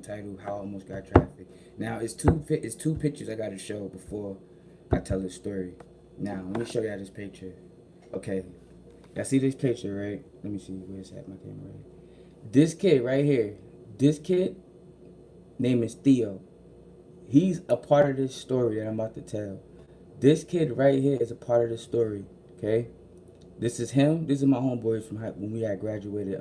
the title, How I Almost Got Trafficked. Now, it's two pictures I got to show before I tell the story. Now, let me show y'all this picture. Okay, y'all see this picture, right? Let me see, where's that, my camera, right? This kid right here, this kid, name is Theo. He's a part of this story that I'm about to tell. This kid right here is a part of the story, okay? This is him. This is my homeboys from when we had graduated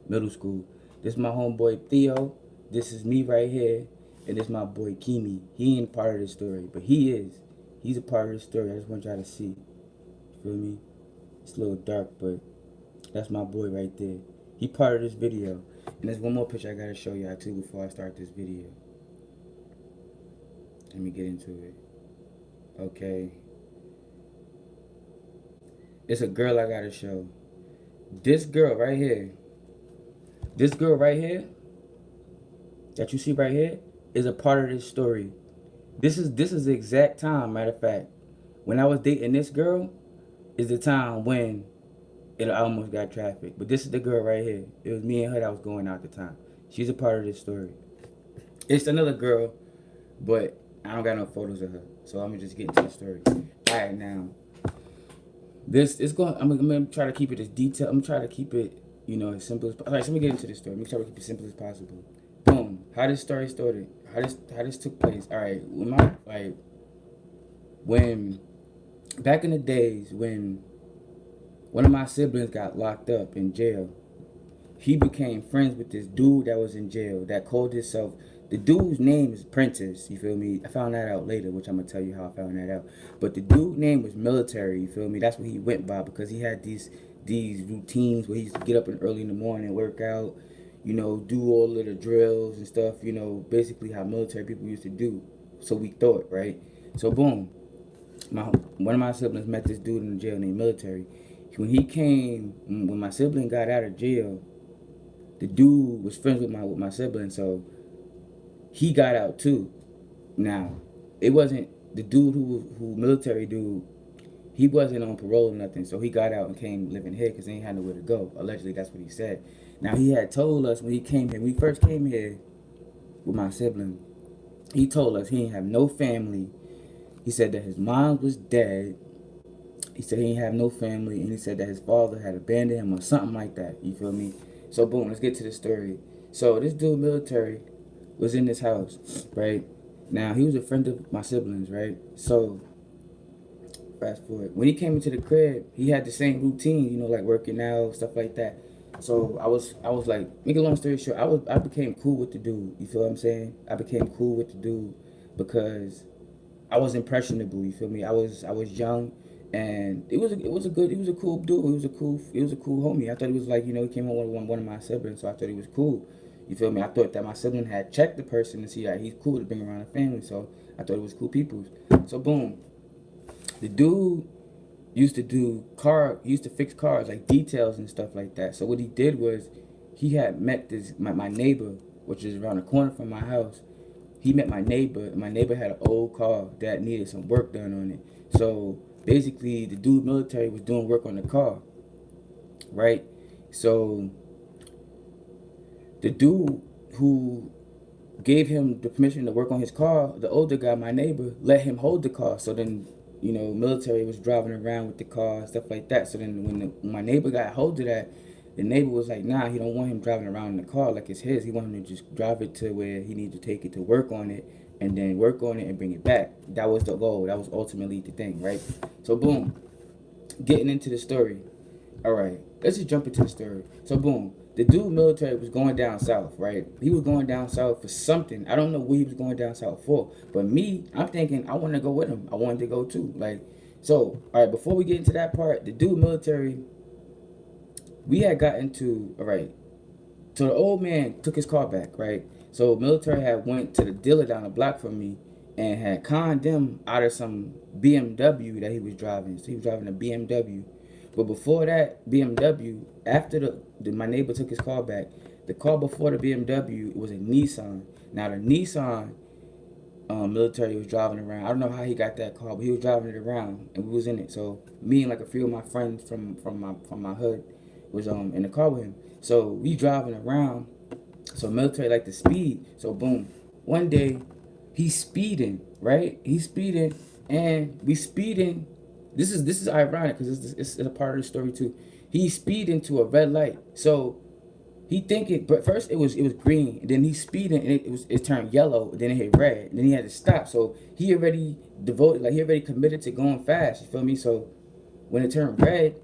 middle school. This is my homeboy Theo. This is me right here, and this is my boy Kimi. He ain't part of the story, but he is. He's a part of the story. I just want y'all to see. You feel me? It's a little dark, but that's my boy right there. He part of this video. And there's one more picture I gotta show y'all too before I start this video. Let me get into it. Okay. It's a girl I gotta show. This girl right here. This girl right here that you see right here is a part of this story. This is the exact time, matter of fact, when I was dating this girl is the time when it almost got trafficked. But this is the girl right here. It was me and her that was going out at the time. She's a part of this story. It's another girl, but I don't got no photos of her. So I'm gonna just get into the story. Alright, now. This is going. I'm gonna try to keep it as detailed. I'm gonna try to keep it, as simple as. Alright, so let me get into this story. I'm gonna try to keep it as simple as possible. Boom. How this story started. How this took place. Alright, when back in the days when one of my siblings got locked up in jail, he became friends with this dude that was in jail that called himself. The dude's name is Prentice, you feel me? I found that out later, which I'm gonna tell you how I found that out. But the dude's name was Military, you feel me? That's what he went by because he had these routines where he used to get up early in the morning, work out, do all of the drills and stuff, basically how military people used to do. So we thought, right? So boom, one of my siblings met this dude in the jail named Military. When my sibling got out of jail, the dude was friends with my sibling, so he got out too. Now, it wasn't the dude who military dude. He wasn't on parole or nothing, so he got out and came living here because he ain't had nowhere to go. Allegedly, that's what he said. Now, he had told us when he came here, when we first came here with my sibling, he told us he didn't have no family. He said that his mom was dead. He said he didn't have no family, and he said that his father had abandoned him or something like that. You feel me? So boom, let's get to the story. So this dude, Military, was in this house, right? Now, he was a friend of my siblings, right? So, fast forward. When he came into the crib, he had the same routine, like working out, stuff like that. So I was like, make a long story short, I became cool with the dude. You feel what I'm saying? I became cool with the dude because I was impressionable. You feel me? I was young, and he was a cool dude. He was a cool homie. I thought he was like, he came home with one of my siblings, so I thought he was cool. You feel me? I thought that my sibling had checked the person to see that he's cool to bring around the family, so I thought it was cool people. So boom, the dude used to fix cars, like details and stuff like that. So what he did was, he had met my neighbor, which is around the corner from my house. He met my neighbor, and my neighbor had an old car that needed some work done on it. So basically, the dude Military was doing work on the car, right? So the dude who gave him the permission to work on his car, the older guy, my neighbor, let him hold the car. So then, Military was driving around with the car and stuff like that. So then when my neighbor got hold of that, the neighbor was like, nah, he don't want him driving around in the car like it's his. He want him to just drive it to where he needs to take it to work on it, and then work on it and bring it back. That was the goal. That was ultimately the thing, right? So boom, getting into the story. All right, let's just jump into the story. So boom, the dude Military was going down south, right? He was going down south for something. I don't know what he was going down south for, but me, I'm thinking I want to go with him. I wanted to go too. So, all right, before we get into that part, the dude Military, we had got into, all right, so the old man took his car back, right? So Military had went to the dealer down the block from me and had conned them out of some BMW that he was driving. So he was driving a BMW. But before that BMW, after my neighbor took his car back, the car before the BMW, it was a Nissan. Now the Nissan, Military was driving around. I don't know how he got that car, but he was driving it around, and we was in it. So me and like a few of my friends from my hood was in the car with him. So we driving around, So military like to speed. So boom, one day he's speeding, right? He's speeding, and we speeding. This is ironic because it's a part of the story too. He's speeding to a red light. So he thinking, but first it was green, and then he's speeding, and it turned yellow, and then it hit red, and then he had to stop. So he already devoted, like he already committed to going fast. You feel me? So when it turned red,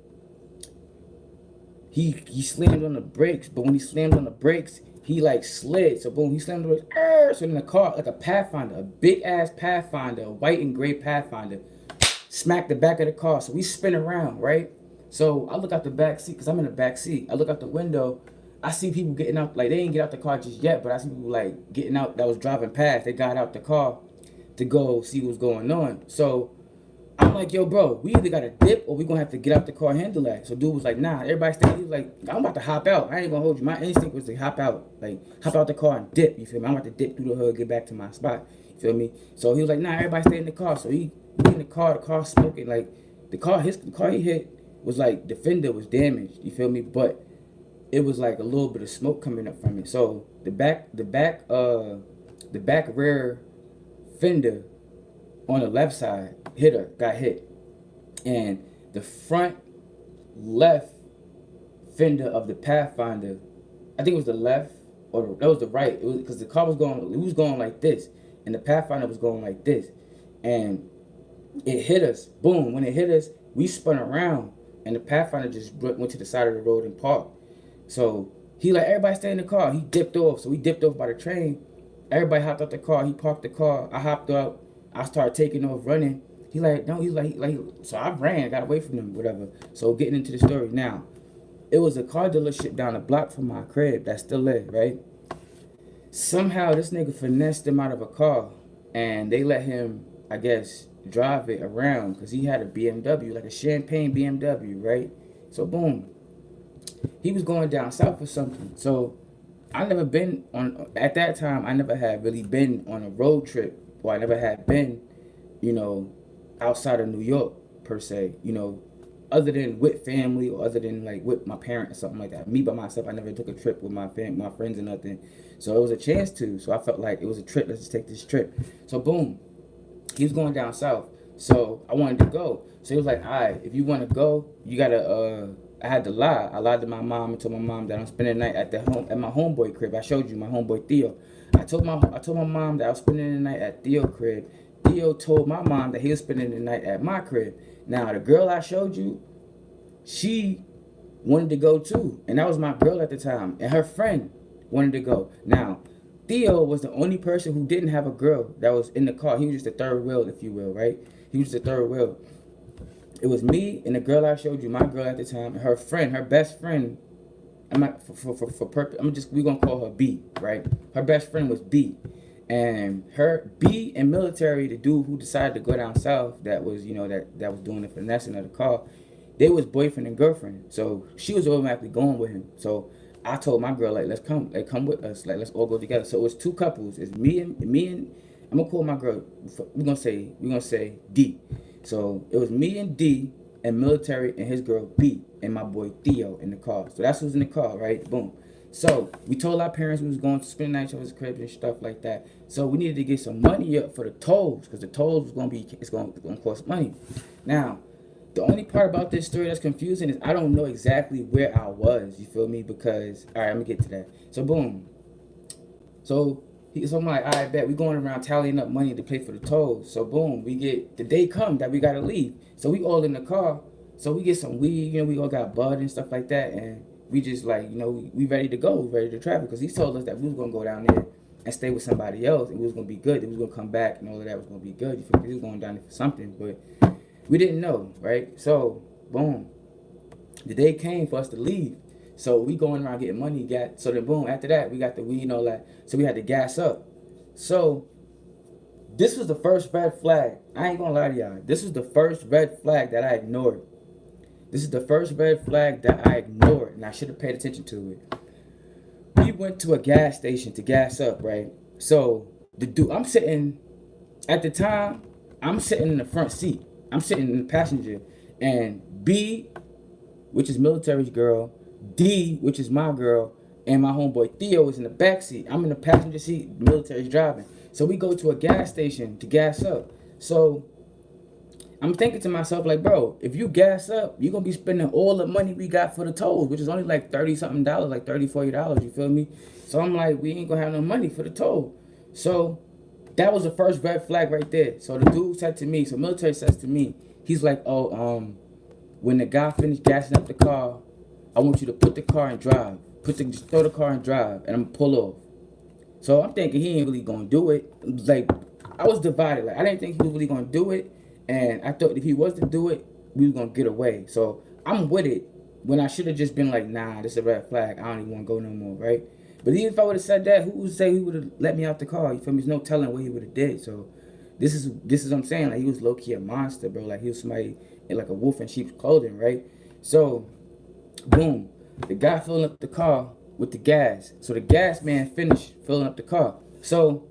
he slammed on the brakes, but when he slammed on the brakes, he like slid. So boom, he slammed on the brakes. So in the car, like a Pathfinder, a big ass Pathfinder, a white and gray Pathfinder, smacked the back of the car. So we spin around, right? So I look out the back seat because I'm in the back seat. I look out the window. I see people getting out, like they didn't get out the car just yet, but I see people like getting out that was driving past. They got out the car to go see what's going on. So I'm like, yo, bro, we either gotta dip or we gonna have to get out the car and handle that. So dude was like, nah, everybody stay. He was like, I'm about to hop out. I ain't gonna hold you. My instinct was to hop out, like hop out the car and dip. You feel me? I'm about to dip through the hood, get back to my spot. You feel me? So he was like, nah, everybody stay in the car. So he in the car smoking. Like the car he hit was like the fender was damaged. You feel me? But it was like a little bit of smoke coming up from it. So the back rear fender on the left side got hit, and the front left fender of the Pathfinder, I think it was the left or that was the right. It was because the car was going like this, and the Pathfinder was going like this, and it hit us. Boom! When it hit us, we spun around, and the Pathfinder just went to the side of the road and parked. So he like everybody stay in the car. He dipped off. So we dipped off by the train. Everybody hopped out the car. He parked the car. I hopped up. I started taking off running. He like no. He's like so I ran. Got away from him. Whatever. So getting into the story now. It was a car dealership down the block from my crib that's still there, right? Somehow this nigga finessed him out of a car, and they let him, I guess, drive it around because he had a BMW, like a champagne BMW, right? So boom, he was going down south or something. So I never been on at that time. I never had really been on a road trip, or I never had been, you know, outside of New York per se. You know, other than with family or other than like with my parents or something like that. Me by myself, I never took a trip with my friends or nothing. So it was a chance to. So I felt like it was a trip. Let's just take this trip. So boom, he was going down south. So I wanted to go. So he was like, all right, if you want to go, you gotta. I had to lie. I lied to my mom and told my mom that I'm spending the night at my homeboy crib. I showed you my homeboy Theo. I told my mom that I was spending the night at Theo crib. Theo told my mom that he was spending the night at my crib. Now the girl I showed you, she wanted to go too, and that was my girl at the time, and her friend wanted to go. Now Theo was the only person who didn't have a girl that was in the car. He was just the third wheel, if you will, right? He was the third wheel. It was me and the girl I showed you, my girl at the time, and her friend, her best friend. I'm not for purpose. We gonna call her B, right? Her best friend was B, and her B in military, the dude who decided to go down south, that was that was doing the finessing of the car. They was boyfriend and girlfriend, so she was automatically going with him. So I told my girl, like, let's come with us, like, let's all go together. So it was two couples. It's me and I'm gonna call my girl. We're gonna say D. So it was me and D and military and his girl B and my boy Theo in the car. So that's who's in the car, right? Boom. So we told our parents we was going to spend the night at his crib and stuff like that. So we needed to get some money up for the tolls because the tolls was gonna cost money. Now, the only part about this story that's confusing is I don't know exactly where I was. You feel me? Because all right, I'm gonna get to that. So boom. So I'm like, all right, bet we going around tallying up money to pay for the tolls. So boom, we get the day come that we gotta leave. So we all in the car. So we get some weed, we all got bud and stuff like that, and we just like, we ready to go, ready to travel, because he told us that we was gonna go down there and stay with somebody else, and we was gonna be good. That we was gonna come back, and all of that was gonna be good. You feel me? He was going down there for something, but we didn't know, right? So boom, the day came for us to leave. So we going around getting money. So then boom, after that we got the weed and all that. So we had to gas up. So this was the first red flag. I ain't gonna lie to y'all. This was the first red flag that I ignored. This is the first red flag that I ignored, and I should have paid attention to it. We went to a gas station to gas up, right? So the dude, at the time, I'm sitting in the front seat. I'm sitting in the passenger, and B, which is military's girl, D, which is my girl, and my homeboy Theo is in the back seat. I'm in the passenger seat, the military's driving. So we go to a gas station to gas up. So I'm thinking to myself, like, bro, if you gas up, you're gonna be spending all the money we got for the tolls, which is only like 30 something dollars, like $30, $40, you feel me? So I'm like, we ain't gonna have no money for the toll. So that was the first red flag right there. So the dude said to me, so military says to me, he's like, oh, when the guy finished gassing up the car, I want you to put the car and drive. Just throw the car and drive, and I'm gonna pull off. So I'm thinking he ain't really gonna do it. Like, I was divided. Like, I didn't think he was really gonna do it, and I thought if he was to do it, we was gonna get away. So I'm with it when I should have just been like, nah, this is a red flag. I don't even want to go no more, right? But even if I would have said that, who would say he would have let me out the car? You feel me? There's no telling what he would have did. So this is what I'm saying. Like, he was low key a monster, bro. Like, he was somebody in like a wolf in sheep's clothing, right? So boom, the guy filling up the car with the gas. So the gas man finished filling up the car. So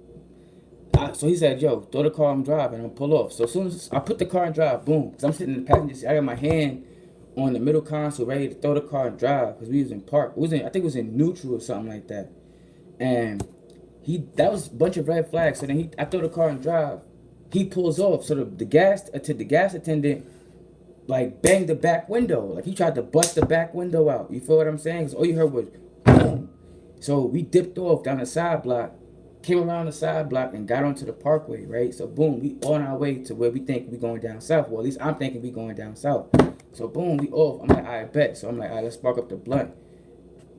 he said, yo, throw the car, I'm driving, I'm gonna pull off. So as soon as I put the car and drive, boom, because I'm sitting in the passenger seat, I got my hand on the middle console ready to throw the car and drive because we was in park. I think it was in neutral or something like that. And that was a bunch of red flags. So then I throw the car and drive. He pulls off. So the gas attendant like banged the back window. Like, he tried to bust the back window out. You feel what I'm saying? Because all you heard was boom. So we dipped off down the side block, came around the side block and got onto the parkway, right? So boom, we on our way to where we think we going down south. Well, at least I'm thinking we going down south. So boom, we off. I'm like, I bet. So I'm like, all right, let's spark up the blunt.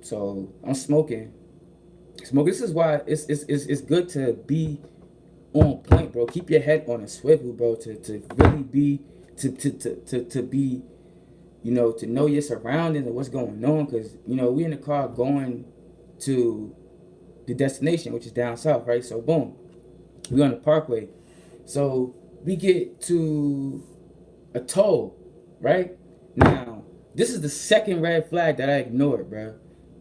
So I'm smoking. This is why it's good to be on point, bro. Keep your head on a swivel, bro. To really be to be, to know your surroundings and what's going on. Because we in the car going to the destination, which is down south, right? So boom, we on the parkway. So we get to a toll, right? Now this is the second red flag that I ignored, bro.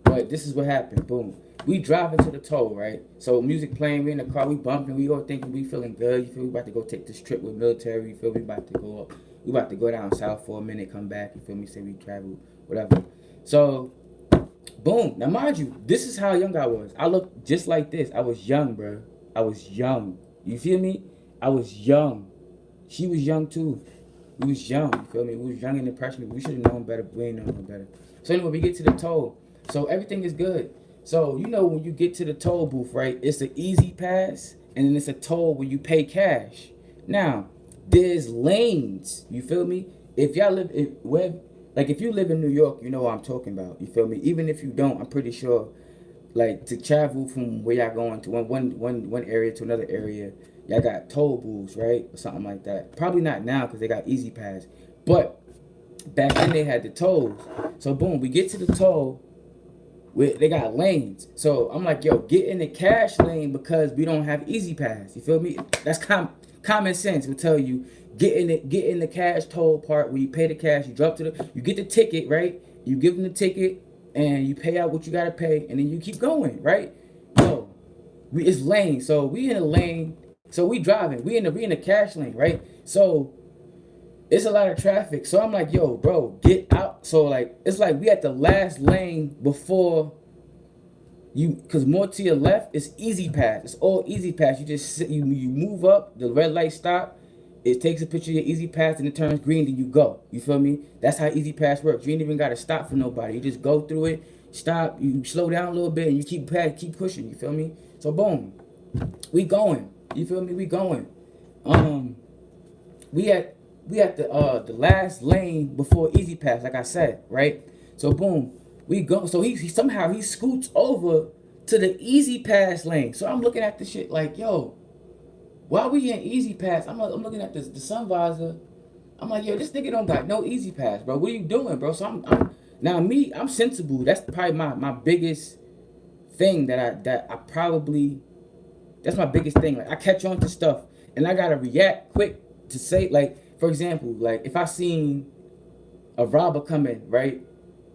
But this is what happened. Boom. We drive into the toll, right? So music playing, we in the car, we bumping, we all thinking we feeling good. You feel we about to go take this trip with military. You feel we about to go up. We about to go down south for a minute, come back. You feel me? Say we travel, whatever. So, boom. Now, mind you, this is how young I was. I looked just like this. I was young, bro. I was young. You feel me? I was young. She was young too. We was young. You feel me? We was young and impressionable. We should have known better. We ain't known no better. So anyway, we get to the toll. So everything is good. So, when you get to the toll booth, right, it's an easy pass, and then it's a toll where you pay cash. Now, there's lanes, you feel me? If y'all if you live in New York, you know what I'm talking about, you feel me? Even if you don't, I'm pretty sure, like, to travel from where y'all going to one area to another area, y'all got toll booths, right, or something like that. Probably not now because they got easy pass, but back then they had the tolls. So, boom, we get to the toll. They got lanes. So I'm like, yo, get in the cash lane because we don't have easy pass. You feel me? That's common sense will tell you, get in the cash toll part where you pay the cash, you get the ticket, right? You give them the ticket and you pay out what you gotta pay, and then you keep going, right? Yo, it's lane. So we in a lane. So we driving. We in the cash lane, right? So it's a lot of traffic. So I'm like, yo, bro, get out. So like, it's like we at the last lane before because more to your left is easy pass. It's all easy pass. You just sit, you move up, the red light stop, it takes a picture of your easy pass and it turns green, then you go. You feel me? That's how easy pass works. You ain't even gotta stop for nobody. You just go through it, stop, you slow down a little bit and you keep pushing, you feel me? So boom. We going. You feel me? We going. We at the last lane before easy pass, like I said, right? So boom, we go. So he somehow he scoots over to the easy pass lane. So I'm looking at this shit like, yo, why we in easy pass? I'm looking at the sun visor. I'm like, yo, this nigga don't got no easy pass, bro. What are you doing, bro? So I'm sensible. That's probably my biggest thing that I probably, that's my biggest thing. Like, I catch on to stuff and I gotta react quick to say, like, for example, like if I seen a robber coming, right?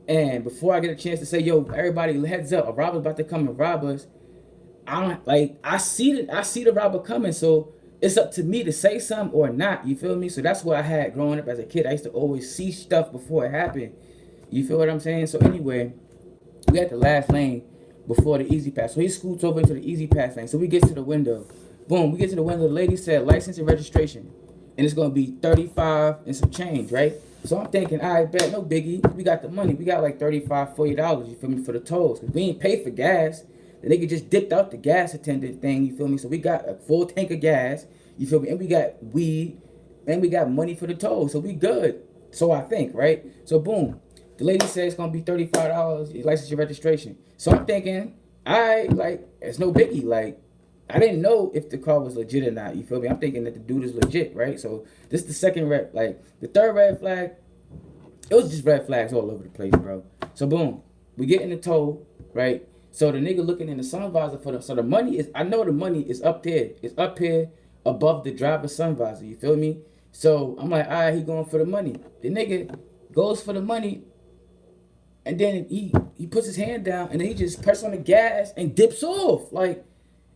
And before I get a chance to say, yo, everybody heads up, a robber's about to come and rob us, I see the robber coming, so it's up to me to say something or not, you feel me? So that's what I had growing up as a kid. I used to always see stuff before it happened. You feel what I'm saying? So anyway, we at the last lane. before the easy pass. So he scoots over into the easy pass lane. So we get to the window. Boom, we get to the window. The lady said license and registration. And it's gonna be 35 and some change, right? So I'm thinking, all right, bet, no biggie. We got the money. We got like $35, $40, you feel me, for the tolls. Cause we ain't paid for gas. The nigga just dipped out the gas attendant thing, you feel me? So we got a full tank of gas, you feel me? And we got weed, and we got money for the tolls. So we good. So I think, right? So boom. The lady said it's gonna be $35, license your registration. So I'm thinking, I like it's no biggie. Like I didn't know if the car was legit or not. You feel me? I'm thinking that the dude is legit, right? So this is the second red, like the third red flag. It was just red flags all over the place, bro. So boom, we get in the tow, right? So the nigga looking in the sun visor for them. So the money is, I know the money is up there. It's up here above the driver's sun visor. You feel me? So I'm like, all right, he going for the money. The nigga goes for the money, and then he puts his hand down, and then he just presses on the gas and dips off. Like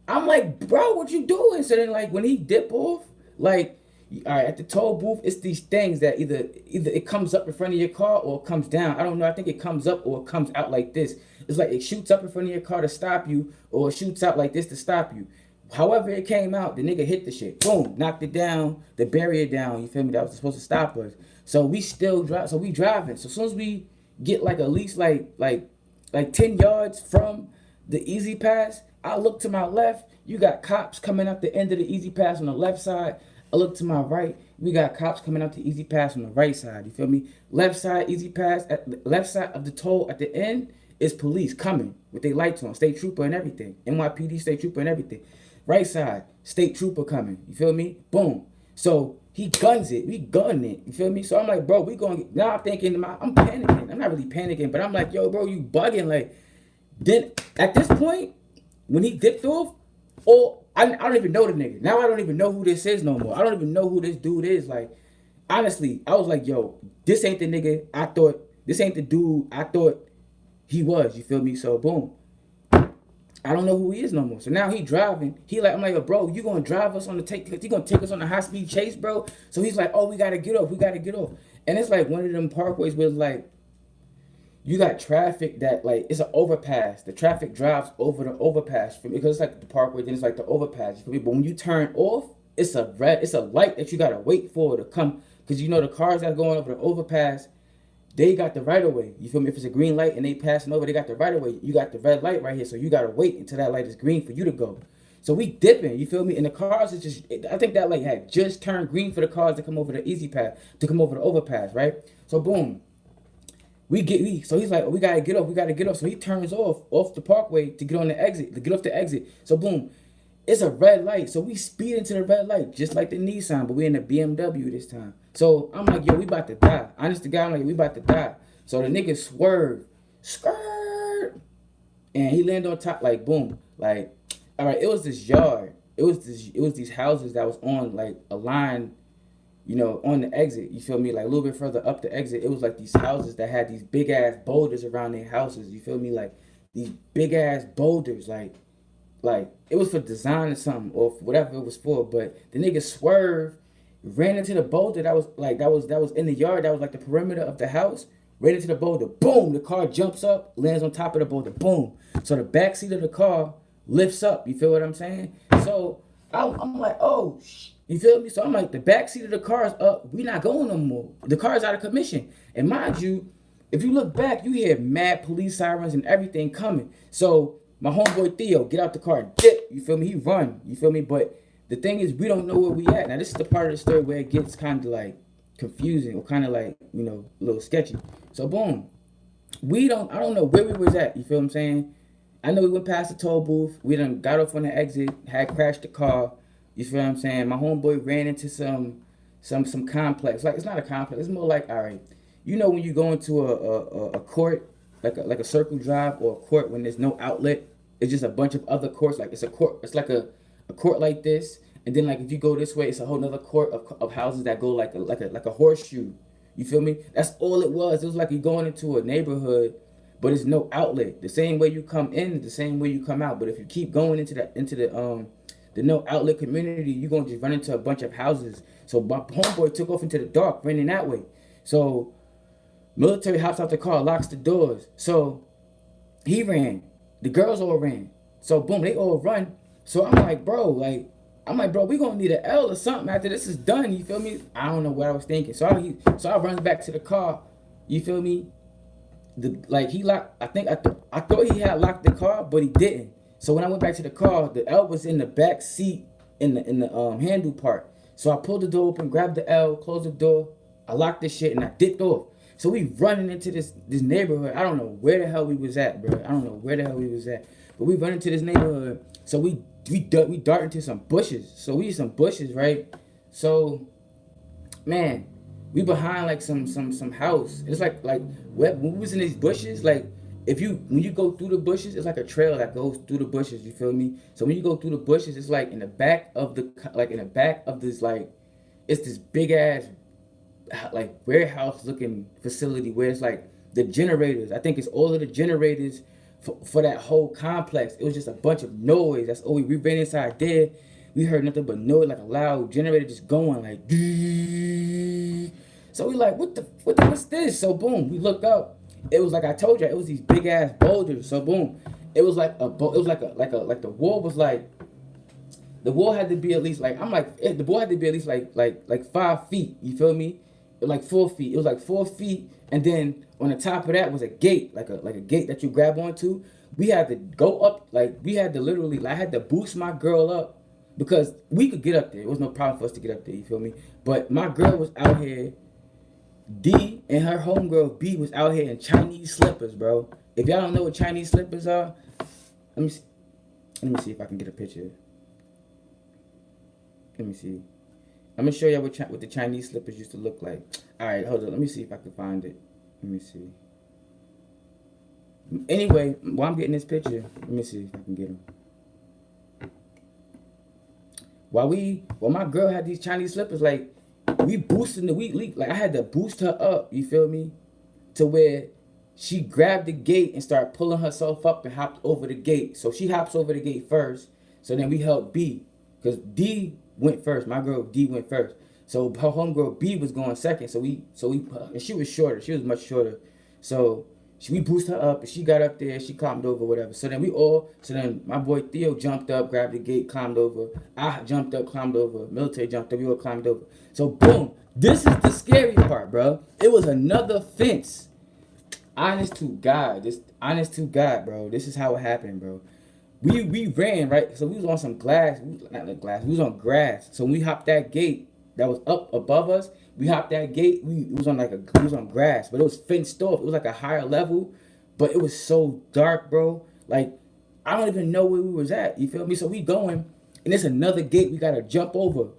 I'm like, bro, what you doing? So then, like, when he dip off, like, all right, at the toll booth, it's these things that either it comes up in front of your car or it comes down. I don't know. I think it comes up or it comes out like this. It's like it shoots up in front of your car to stop you, or it shoots out like this to stop you. However it came out, the nigga hit the shit. Boom, knocked it down, the barrier down. You feel me? That was supposed to stop us. So we still drive. So we driving. So as soon as we get like at least like 10 yards from the easy pass, I look to my left. You got cops coming up the end of the easy pass on the left side. I look to my right. We got cops coming up the easy pass on the right side. You feel me? Left side easy pass. At the left side of the toll at the end is police coming with their lights on, state trooper and everything. NYPD state trooper and everything. Right side, state trooper coming. You feel me? Boom. So he guns it. We gun it. You feel me? So I'm like, bro, we going to now I'm thinking I'm panicking. I'm not really panicking, but I'm like, yo, bro, you bugging. Like, then at this point, when he dipped off, or I don't even know the nigga. Now I don't even know who this is no more. I don't even know who this dude is. Like, honestly, I was like, yo, this ain't the nigga I thought, this ain't the dude I thought he was. You feel me? So boom. I don't know who he is no more. So now he driving. I'm like, yo, bro, you gonna drive us on the you gonna take us on a high speed chase, bro? So he's like, oh, we gotta get off. We gotta get off. And it's like one of them parkways where it's like, you got traffic that like it's an overpass. The traffic drives over the overpass because it's like the parkway, then it's like the overpass. You feel me? But when you turn off, it's a light that you gotta wait for to come, because you know the cars that are going over the overpass, they got the right of way. You feel me? If it's a green light and they passing over, they got the right of way. You got the red light right here, so you gotta wait until that light is green for you to go. So we dipping, you feel me? And the cars is just, I think that light had just turned green for the cars to come over the easy path, to come over the overpass, right? So boom. So he's like, oh, we gotta get off, we gotta get off. So he turns off the parkway to get on the exit, to get off the exit. So boom, it's a red light. So we speed into the red light, just like the Nissan, but we in the BMW this time. So I'm like, yo, we about to die. Honest to God, I'm like, we about to die. So the nigga swerved, skirt, and he landed on top, like boom, like, all right, it was this yard. It was these houses that was on like a line, you know, on the exit, you feel me? Like a little bit further up the exit, it was like these houses that had these big ass boulders around their houses, you feel me? Like these big ass boulders, like it was for design or something, or for whatever it was for. But the nigga swerved, ran into the boulder that was in the yard, that was like the perimeter of the house, ran into the boulder, boom, the car jumps up, lands on top of the boulder, boom. So the back seat of the car lifts up, you feel what I'm saying? So I'm like, oh, you feel me? So I'm like, the back seat of the car is up. We not going no more. The car is out of commission. And mind you, if you look back, you hear mad police sirens and everything coming. So my homeboy Theo get out the car and dip. You feel me? He run. You feel me? But the thing is, we don't know where we at. Now, this is the part of the story where it gets kind of like confusing or kind of like, you know, a little sketchy. So boom. I don't know where we was at. You feel what I'm saying? I know we went past the toll booth. We done got off on the exit, had crashed the car. You feel what I'm saying? My homeboy ran into some complex. Like, it's not a complex. It's more like, all right, you know when you go into a court, like a circle drive or a court when there's no outlet, it's just a bunch of other courts. Like it's a court. It's like a court like this, and then like if you go this way, it's a whole other court of houses that go like a horseshoe. You feel me? That's all it was. It was like you going into a neighborhood, but it's no outlet. The same way you come in, the same way you come out. But if you keep going into the no outlet community, you're gonna just run into a bunch of houses. So my homeboy took off into the dark, running that way. So military hops out the car, locks the doors. So he ran. The girls all ran. So boom, they all run. So I'm like, bro, we gonna need an L or something after this is done. You feel me? I don't know what I was thinking. So I run back to the car. You feel me? He locked. I thought he had locked the car, but he didn't. So when I went back to the car, the L was in the back seat in the handle part. So I pulled the door open, grabbed the L, closed the door. I locked this shit and I dipped off. So we running into this neighborhood. I don't know where the hell we was at, bro. I don't know where the hell we was at. But we run into this neighborhood. So we dart into some bushes. So we some bushes, right? So man, we behind like some house. It's like when we was in these bushes, like if you when you go through the bushes, it's like a trail that goes through the bushes. You feel me? So when you go through the bushes, it's like in the back of this like it's this big ass like warehouse looking facility where it's like the generators. I think it's all of the generators for that whole complex. It was just a bunch of noise. That's all we ran inside there. We heard nothing but noise, like a loud generator just going like. So we like, what's this? So boom, we looked up. It was like I told you, it was these big ass boulders. So boom, it was like it was like the wall was like the wall had to be at least like the wall had to be at least like 5 feet. You feel me? Like 4 feet. It was like 4 feet, and then on the top of that was a gate, like a gate that you grab onto. We had to go up, like we had to literally, like, I had to boost my girl up because we could get up there. It was no problem for us to get up there. You feel me? But my girl was out here. D and her homegirl B was out here in Chinese slippers, bro. If y'all don't know what Chinese slippers are, let me see if I can get a picture. Let me see. I'm gonna show y'all what the Chinese slippers used to look like. All right, hold on. Let me see if I can find it. Let me see. Anyway, while I'm getting this picture, let me see if I can get them. While my girl had these Chinese slippers, like we boosting like I had to boost her up. You feel me? To where she grabbed the gate and started pulling herself up and hopped over the gate. So she hops over the gate first. So then we helped B, cause D went first. My girl D went first. So her homegirl B was going second. So we and she was shorter. She was much shorter. So we boosted her up and she got up there. She climbed over, whatever. So then my boy Theo jumped up, grabbed the gate, climbed over. I jumped up, climbed over. Military jumped up. We all climbed over. So boom. This is the scary part, bro. It was another fence. Honest to God, bro. This is how it happened, bro. We ran, right? So we was on some glass, not like glass, we was on grass. So when we hopped that gate that was up above us, we hopped that gate, we was on grass, but it was fenced off. It was like a higher level, but it was so dark, bro. Like, I don't even know where we was at, you feel me? So we going, and it's another gate we gotta jump over.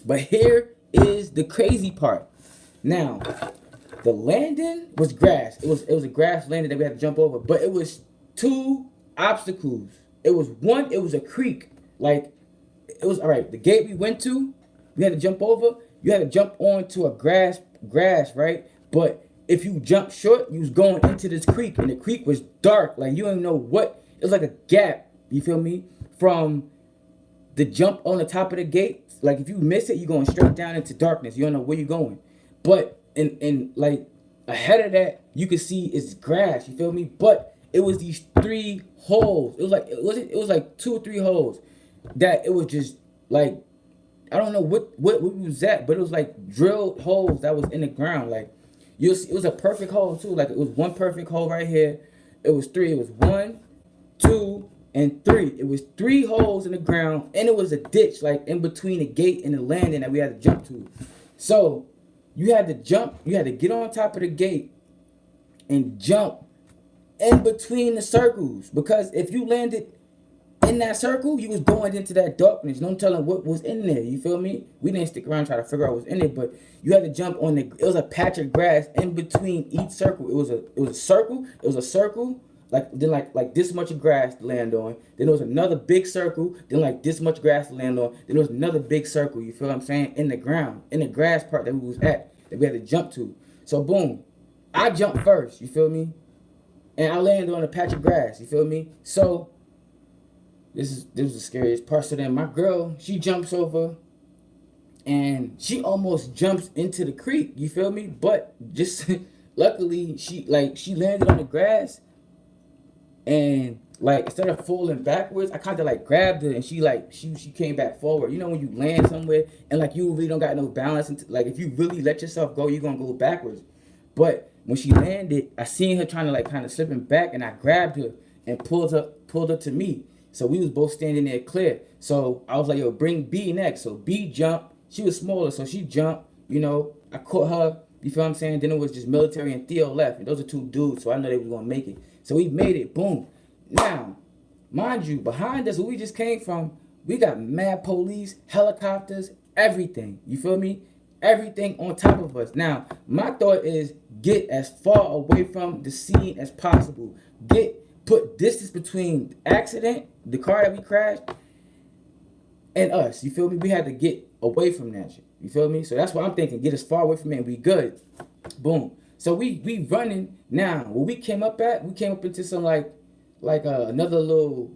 But here is the crazy part. Now, the landing was grass. It was a grass landing that we had to jump over, but it was two obstacles. It was a creek. Like, it was all right. The gate we went to, we had to jump over. You had to jump onto a grass, right? But if you jump short, you was going into this creek, and the creek was dark. Like, you don't know what. It was like a gap. You feel me? From the jump on the top of the gate. Like, if you miss it, you're going straight down into darkness. You don't know where you're going. But in like ahead of that, you could see it's grass. You feel me? But it was these 3 holes. It was like 2 or 3 holes that it was just like, I don't know what was that, but it was like drilled holes that was in the ground. Like, you see, it was a perfect hole too. Like, it was one perfect hole right here. It was 3. It was 1, 2, and 3. It was 3 holes in the ground, and it was a ditch like in between the gate and the landing that we had to jump to. So you had to jump. You had to get on top of the gate and jump in between the circles, because if you landed in that circle, you was going into that darkness. No telling what was in there. You feel me? We didn't stick around trying to figure out what was in it, but you had to jump on the. It was a patch of grass in between each circle. It was a circle. It was a circle. Like this much grass to land on. Then there was another big circle. Then like this much grass to land on. Then there was another big circle. You feel what I'm saying? In the ground, in the grass part that we was at, that we had to jump to. So boom, I jumped first. You feel me? And I landed on a patch of grass. You feel me? So this was the scariest part. So then my girl, she jumps over, and she almost jumps into the creek. You feel me? But just luckily, she landed on the grass. And like instead of falling backwards, I kind of like grabbed her and she came back forward. You know when you land somewhere and like you really don't got no balance, and like if you really let yourself go, you're gonna go backwards. But when she landed, I seen her trying to like kind of slipping back, and I grabbed her and pulled her to me. So we was both standing there clear. So I was like, yo, bring B next. So B jumped. She was smaller, so she jumped. You know, I caught her. You feel what I'm saying? Then it was just military and Theo left, and those are two dudes, so I know they was gonna make it. So we made it. Boom. Now, mind you, behind us, where we just came from, we got mad police, helicopters, everything. You feel me? Everything on top of us. Now, my thought is get as far away from the scene as possible. Put distance between the accident, the car that we crashed, and us. You feel me? We had to get away from that shit. You feel me? So that's what I'm thinking. Get as far away from it and we good. Boom. So we running now. Where we came up at, we came up into some another little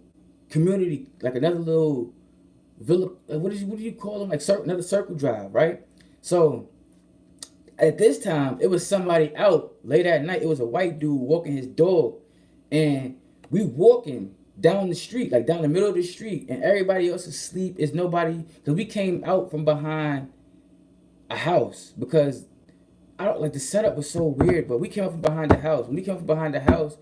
community, like another little villa. What do you call them? Like another circle drive, right? So at this time, it was somebody out late at night. It was a white dude walking his dog, and we walking down the street, like down the middle of the street, and everybody else is asleep. It's nobody, because we came out from behind a house because I don't like the setup was so weird, but we came up from behind the house. When we came up from behind the house,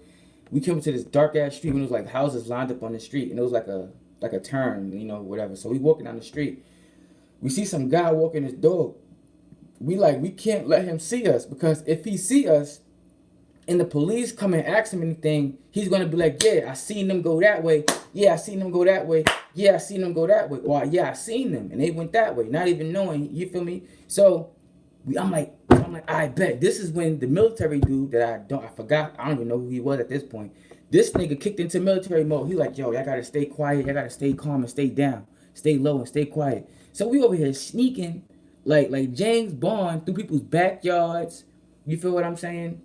we came to this dark ass street when it was like houses lined up on the street, and it was like a turn, you know, whatever. So we walking down the street, we see some guy walking his dog. We can't let him see us, because if he see us and the police come and ask him anything, he's gonna be like, yeah, I seen them go that way. Yeah, I seen them go that way. Yeah, I seen them go that way. Or yeah, I seen them and they went that way, not even knowing. You feel me? So I'm like, I bet this is when the military dude that I forgot, I don't even know who he was at this point. This nigga kicked into military mode. He like, yo, y'all gotta stay quiet, y'all gotta stay calm and stay down, stay low and stay quiet. So we over here sneaking like James Bond through people's backyards. You feel what I'm saying?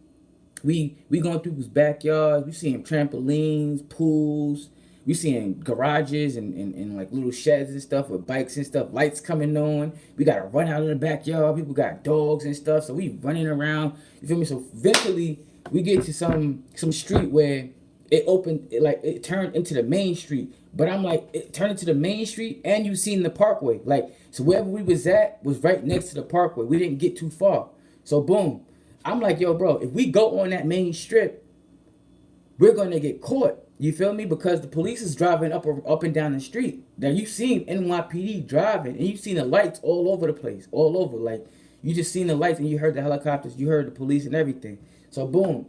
We going through people's backyards. We seeing trampolines, pools. We seeing garages and like little sheds and stuff with bikes and stuff. Lights coming on. We gotta run out of the backyard. People got dogs and stuff, so we running around. You feel me? So eventually we get to some street where it turned into the main street. But I'm like, it turned into the main street and you seen the parkway. Like, so wherever we was at was right next to the parkway. We didn't get too far. So boom. I'm like, yo, bro, if we go on that main strip, we're gonna get caught. You feel me? Because the police is driving up and down the street. Now you seen NYPD driving, and you seen the lights all over the place, all over. Like you just seen the lights, and you heard the helicopters, you heard the police and everything. So boom,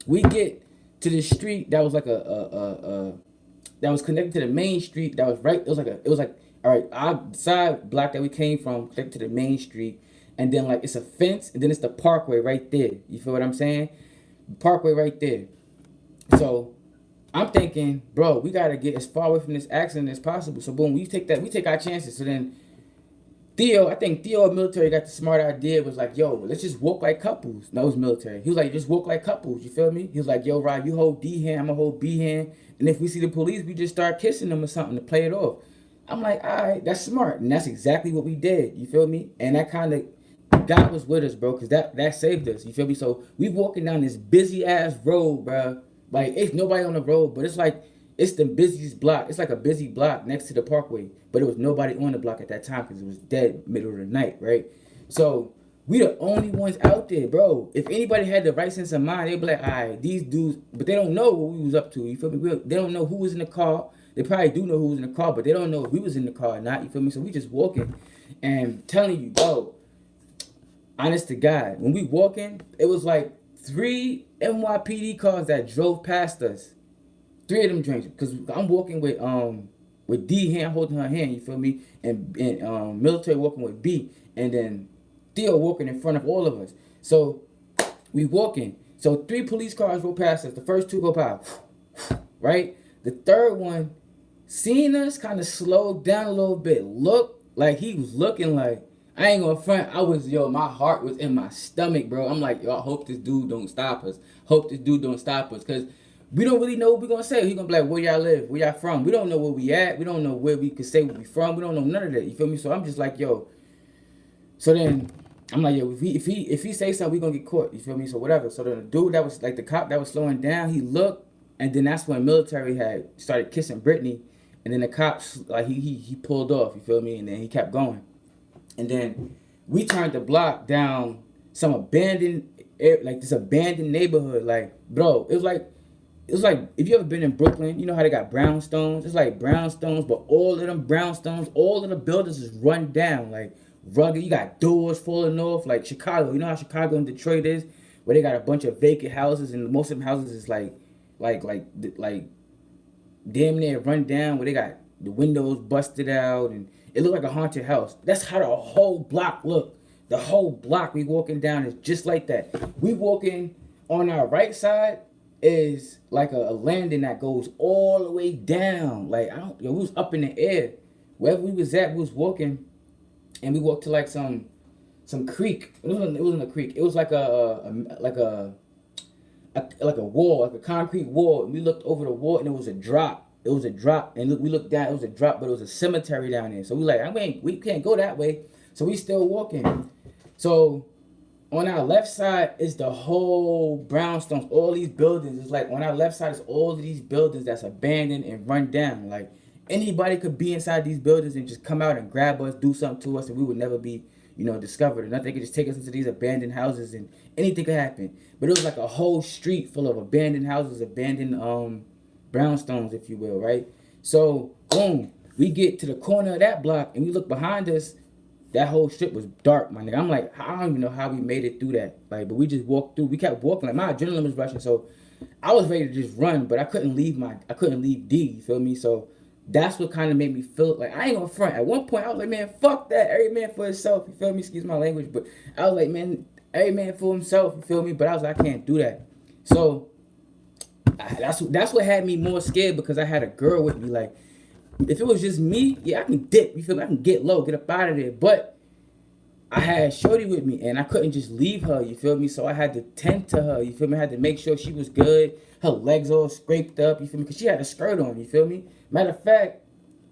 we get to the street that was like that was connected to the main street. That was right. It was like all right, our side block that we came from connected to the main street. And then like it's a fence, and then it's the parkway right there. You feel what I'm saying? Parkway right there. So I'm thinking, bro, we gotta get as far away from this accident as possible. So boom, we take our chances. So then I think Theo military got the smart idea, was like, yo, let's just walk like couples. No, it was military. He was like, just walk like couples. You feel me? He was like, yo, Rod, you hold D hand, I'm gonna hold B hand. And if we see the police, we just start kissing them or something to play it off. I'm like, all right, that's smart. And that's exactly what we did. You feel me? And that kind of, God was with us, bro, because that saved us. You feel me? So we walking down this busy ass road, bro. Like it's nobody on the road, but it's the busiest block. It's like a busy block next to the parkway, but it was nobody on the block at that time because it was dead middle of the night, right? So we the only ones out there, bro. If anybody had the right sense of mind, they'd be like, all right, these dudes, but they don't know what we was up to. You feel me? They don't know who was in the car. They probably do know who was in the car, but they don't know if we was in the car or not. You feel me? So we just walking and telling you, bro. Honest to God, when we walking, it was like 3 NYPD cars that drove past us. 3 of them drinks, because I'm walking with D hand holding her hand, you feel me, and military walking with B, and then Theo walking in front of all of us. So we walking. So 3 police cars go past us. The first 2 go by, right? The third one, seeing us, kind of slowed down a little bit. Look like he was looking like. I ain't gonna front. My heart was in my stomach, bro. I'm like, yo, I hope this dude don't stop us. Hope this dude don't stop us. Because we don't really know what we're gonna say. He gonna be like, where y'all live? Where y'all from? We don't know where we at. We don't know where we could say where we from. We don't know none of that. You feel me? So I'm just like, yo. So then I'm like, yo, if he say something, we gonna get caught. You feel me? So whatever. So then the dude that was like the cop that was slowing down, he looked And then that's when military had started kissing Brittany, and then the cops like he pulled off. You feel me? And then he kept going, and then we turned the block down some abandoned like this abandoned neighborhood. Like bro, it was like if you ever been in Brooklyn, you know how they got brownstones. It's like brownstones, but all of them brownstones, all of the buildings is run down, like rugged. You got doors falling off, like Chicago. You know how Chicago and Detroit is, where they got a bunch of vacant houses, and most of them houses is like damn near run down, where they got the windows busted out, and it looked like a haunted house. That's how the whole block looked. The whole block we walking down is just like that. We walking on our right side is like a landing that goes all the way down. Like I don't, yo, we was up in the air. Wherever we was at, we was walking, and we walked to like some creek. It wasn't a creek. It was like like a wall, like a concrete wall. And we looked over the wall, and it was a drop. It was a drop, and look, we looked down. It was a drop, but it was a cemetery down there. So we like, I mean, we can't go that way. So we still walking. So on our left side is the whole brownstones, all these buildings. It's like on our left side is all of these buildings that's abandoned and run down. Like anybody could be inside these buildings and just come out and grab us, do something to us, and we would never be, discovered. Or nothing. They could just take us into these abandoned houses, and anything could happen. But it was like a whole street full of abandoned houses, abandoned brownstones, if you will, right? So boom, we get to the corner of that block, and we look behind us. That whole strip was dark, my nigga. I'm like, I don't even know how we made it through that. Like, but we just walked through. We kept walking. Like my adrenaline was rushing, so I was ready to just run, but I couldn't leave D. You feel me? So that's what kind of made me feel like I ain't gonna front. At one point, I was like, man, fuck that. Every man for himself. You feel me? Excuse my language, but I was like, man, every man for himself. You feel me? But I was like, I can't do that. So that's what had me more scared, because I had a girl with me. Like, if it was just me, yeah, I can dip. You feel me? I can get low, get up out of there. But I had Shorty with me, and I couldn't just leave her. You feel me? So I had to tend to her. You feel me? I had to make sure she was good. Her legs all scraped up. You feel me? Because she had a skirt on. You feel me? Matter of fact,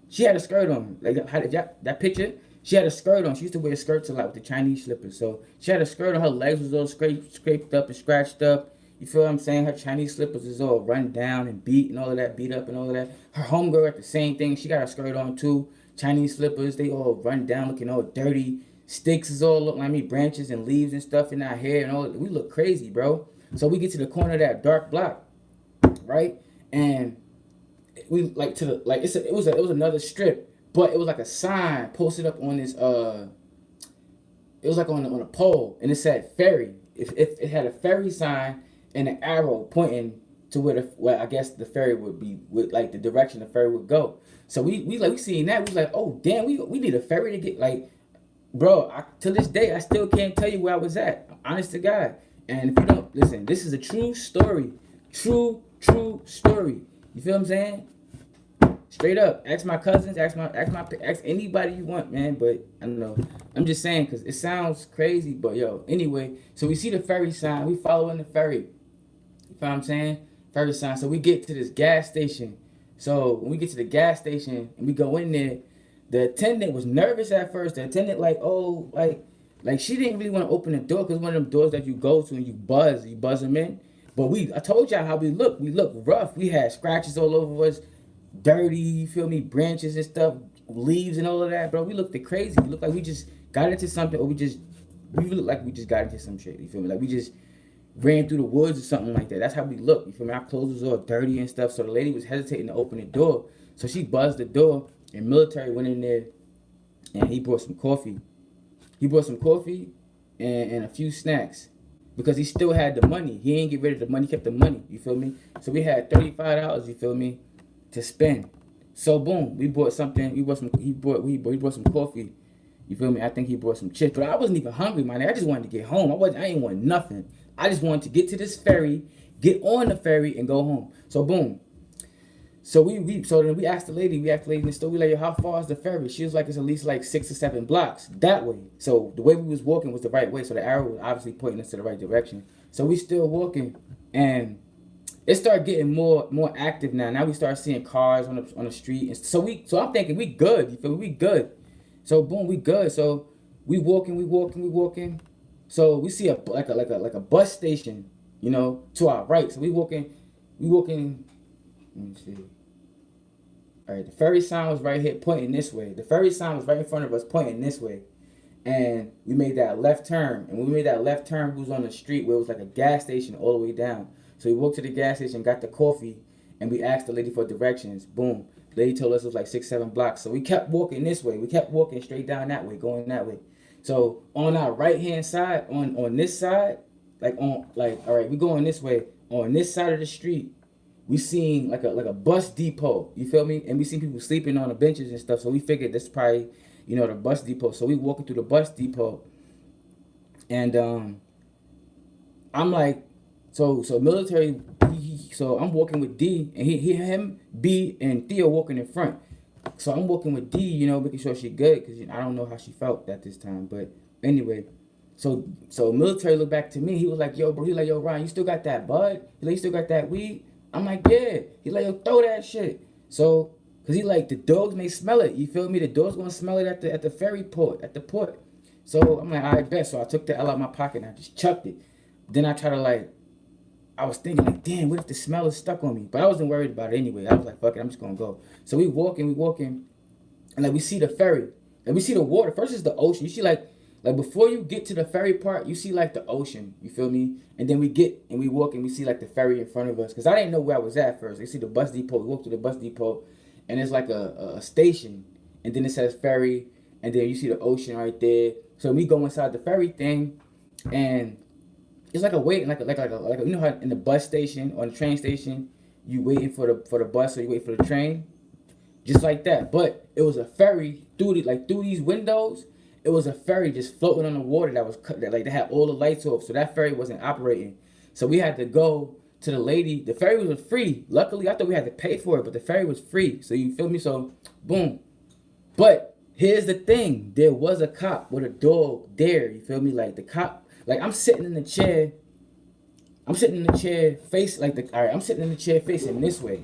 she had a skirt on. Like that picture, she had a skirt on. She used to wear skirts a lot with the Chinese slippers. So she had a skirt on. Her legs was all scraped up and scratched up. You feel what I'm saying? Her Chinese slippers is all run down and beat and all of that, beat up and all of that. Her homegirl at the same thing. She got a skirt on too. Chinese slippers, they all run down, looking all dirty. Sticks is all looking like me, branches and leaves and stuff in our hair and all. We look crazy, bro. So we get to the corner of that dark block, right? And we like to the like it was another strip, but it was like a sign posted up on this it was like on a pole, and it said ferry. If it had a ferry sign and an arrow pointing to where I guess the ferry would be, with like the direction the ferry would go. So we seen that, we was like, oh damn, we need a ferry to get, like, bro, to this day I still can't tell you where I was at. Honest to God. And if you don't listen, this is a true story. True story. You feel what I'm saying? Straight up. Ask my cousins, ask anybody you want, man. But I don't know. I'm just saying, because it sounds crazy, but yo, anyway, so we see the ferry sign, we following the ferry. You feel what I'm saying? Ferry sign. So we get to this gas station. So when we get to the gas station and we go in there, the attendant was nervous at first. The attendant like she didn't really want to open the door, because one of them doors that you go to and you buzz them in. But I told y'all how we look. We look rough. We had scratches all over us, dirty. You feel me? Branches and stuff, leaves and all of that, bro. We looked crazy. We looked like we just got into something, or we looked like we just got into some shit. You feel me? Like we just ran through the woods or something like that. That's how we look. You feel me? Our clothes was all dirty and stuff. So the lady was hesitating to open the door. So she buzzed the door, and military went in there, and he brought some coffee. He brought some coffee and a few snacks, because he still had the money. He ain't get rid of the money. He kept the money. You feel me? So we had $35. You feel me? To spend. So boom, we bought something. He brought some coffee. You feel me? I think he brought some chips, but I wasn't even hungry, man. I just wanted to get home. I ain't want nothing. I just wanted to get to this ferry, get on the ferry, and go home. So boom. So then we asked the lady in the store, we like, yo, how far is the ferry? She was like, it's at least like 6 or 7 blocks that way. So the way we was walking was the right way. So the arrow was obviously pointing us to the right direction. So we still walking, and it started getting more active now. Now we start seeing cars on the street, and so I'm thinking we good. You feel me? We good. So boom, we good. So we walking. So we see a bus station, to our right. So we walking Let me see. All right, the ferry sign was right here pointing this way. The ferry sign was right in front of us pointing this way. And we made that left turn. And when we made that left turn, we was on the street where it was like a gas station all the way down. So we walked to the gas station, got the coffee, and we asked the lady for directions. Boom. The lady told us it was like 6, 7 blocks. So we kept walking this way. We kept walking straight down that way, going that way. So on our right hand side, on this side, all right, we going this way. On this side of the street, we seen like a bus depot. You feel me? And we seen people sleeping on the benches and stuff. So we figured this is probably, the bus depot. So we walking through the bus depot, and I'm like, so military. So I'm walking with D, and him, B, and Theo walking in front. So I'm walking with D, making sure she good, because I don't know how she felt at this time. But anyway, so military looked back to me. He was like, yo, bro. He like, yo, Ryan, you still got that bud? He like, you still got that weed? I'm like, yeah. He like, yo, throw that shit. So, cause he like, the dogs may smell it. You feel me? The dogs gonna smell it at the ferry port, at the port. So I'm like, all right, bet. So I took the L out of my pocket and I just chucked it. Then I try to I was thinking like, damn, what if the smell is stuck on me? But I wasn't worried about it anyway. I was like, fuck it, I'm just gonna go. So we walking, and like we see the ferry. Like we see the water. First is the ocean. You see like before you get to the ferry part, you see like the ocean. You feel me? And then we get and we walk and we see like the ferry in front of us. Cause I didn't know where I was at first. You see the bus depot. We walk to the bus depot, and it's like a station, and then it says ferry, and then you see the ocean right there. So we go inside the ferry thing, and it's like a wait, you know how in the bus station or the train station, you waiting for the bus or you wait for the train, just like that. But it was a ferry through these windows. It was a ferry just floating on the water that was cut. That had all the lights off, so that ferry wasn't operating. So we had to go to the lady. The ferry was free. Luckily, I thought we had to pay for it, but the ferry was free. So you feel me? So boom. But here's the thing: there was a cop with a dog there. You feel me? Like the cop. Like I'm sitting in the chair. I'm sitting in the chair I'm sitting in the chair facing this way.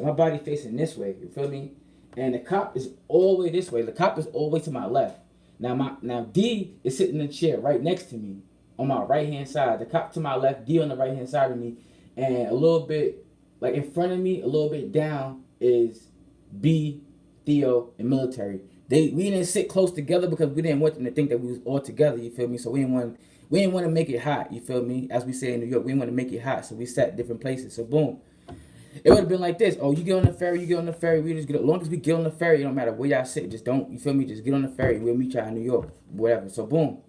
My body facing this way. You feel me? And the cop is all the way this way. The cop is all the way to my left. Now D is sitting in the chair right next to me on my right hand side. The cop to my left, D on the right hand side of me, and a little bit like in front of me, a little bit down is B, Theo, and military. We didn't sit close together because we didn't want them to think that we was all together. You feel me? So we didn't want to make it hot. You feel me? As we say in New York, we didn't want to make it hot. So we sat different places. So boom. It would have been like this. Oh, you get on the ferry, we just get, as long as we get on the ferry, it don't matter where y'all sit, just don't, you feel me, just get on the ferry, we'll meet y'all in New York, whatever. So boom.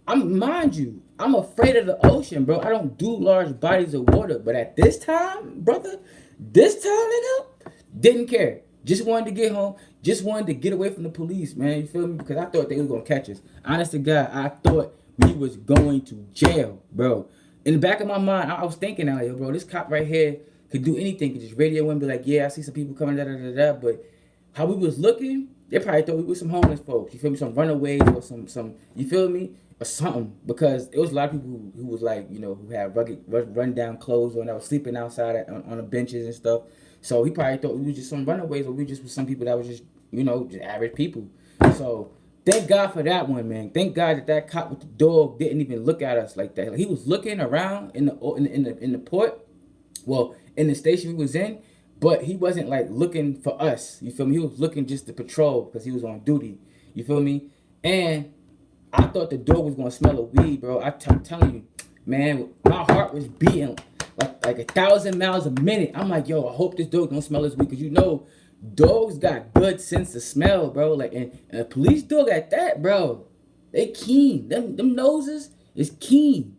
Mind you, I'm afraid of the ocean, bro. I don't do large bodies of water, but at this time, brother, nigga, didn't care. Just wanted to get home, just wanted to get away from the police, man, you feel me, because I thought they was going to catch us. Honest to God, I thought we was going to jail, bro. In the back of my mind, I was thinking, like, yo, bro, this cop right here could do anything, could just radio and be like, yeah, I see some people coming, da. But how we was looking, they probably thought we was some homeless folks. You feel me? Some runaways or some you feel me? Or something. Because it was a lot of people who was like, who had run down clothes on, that was sleeping outside on the benches and stuff. So he probably thought we was just some runaways, or we just was some people that was just, just average people. So thank God for that one, man. Thank God that cop with the dog didn't even look at us like that. Like, he was looking around in the port. Well, in the station we was in, but he wasn't like looking for us. You feel me? He was looking just to patrol because he was on duty. You feel me? And I thought the dog was gonna smell of weed, bro. I'm telling you, man, my heart was beating like 1,000 miles a minute. I'm like, yo, I hope this dog don't smell this weed, because dogs got good sense of smell, bro. Like, and a police dog at that, bro. They keen. Them noses is keen.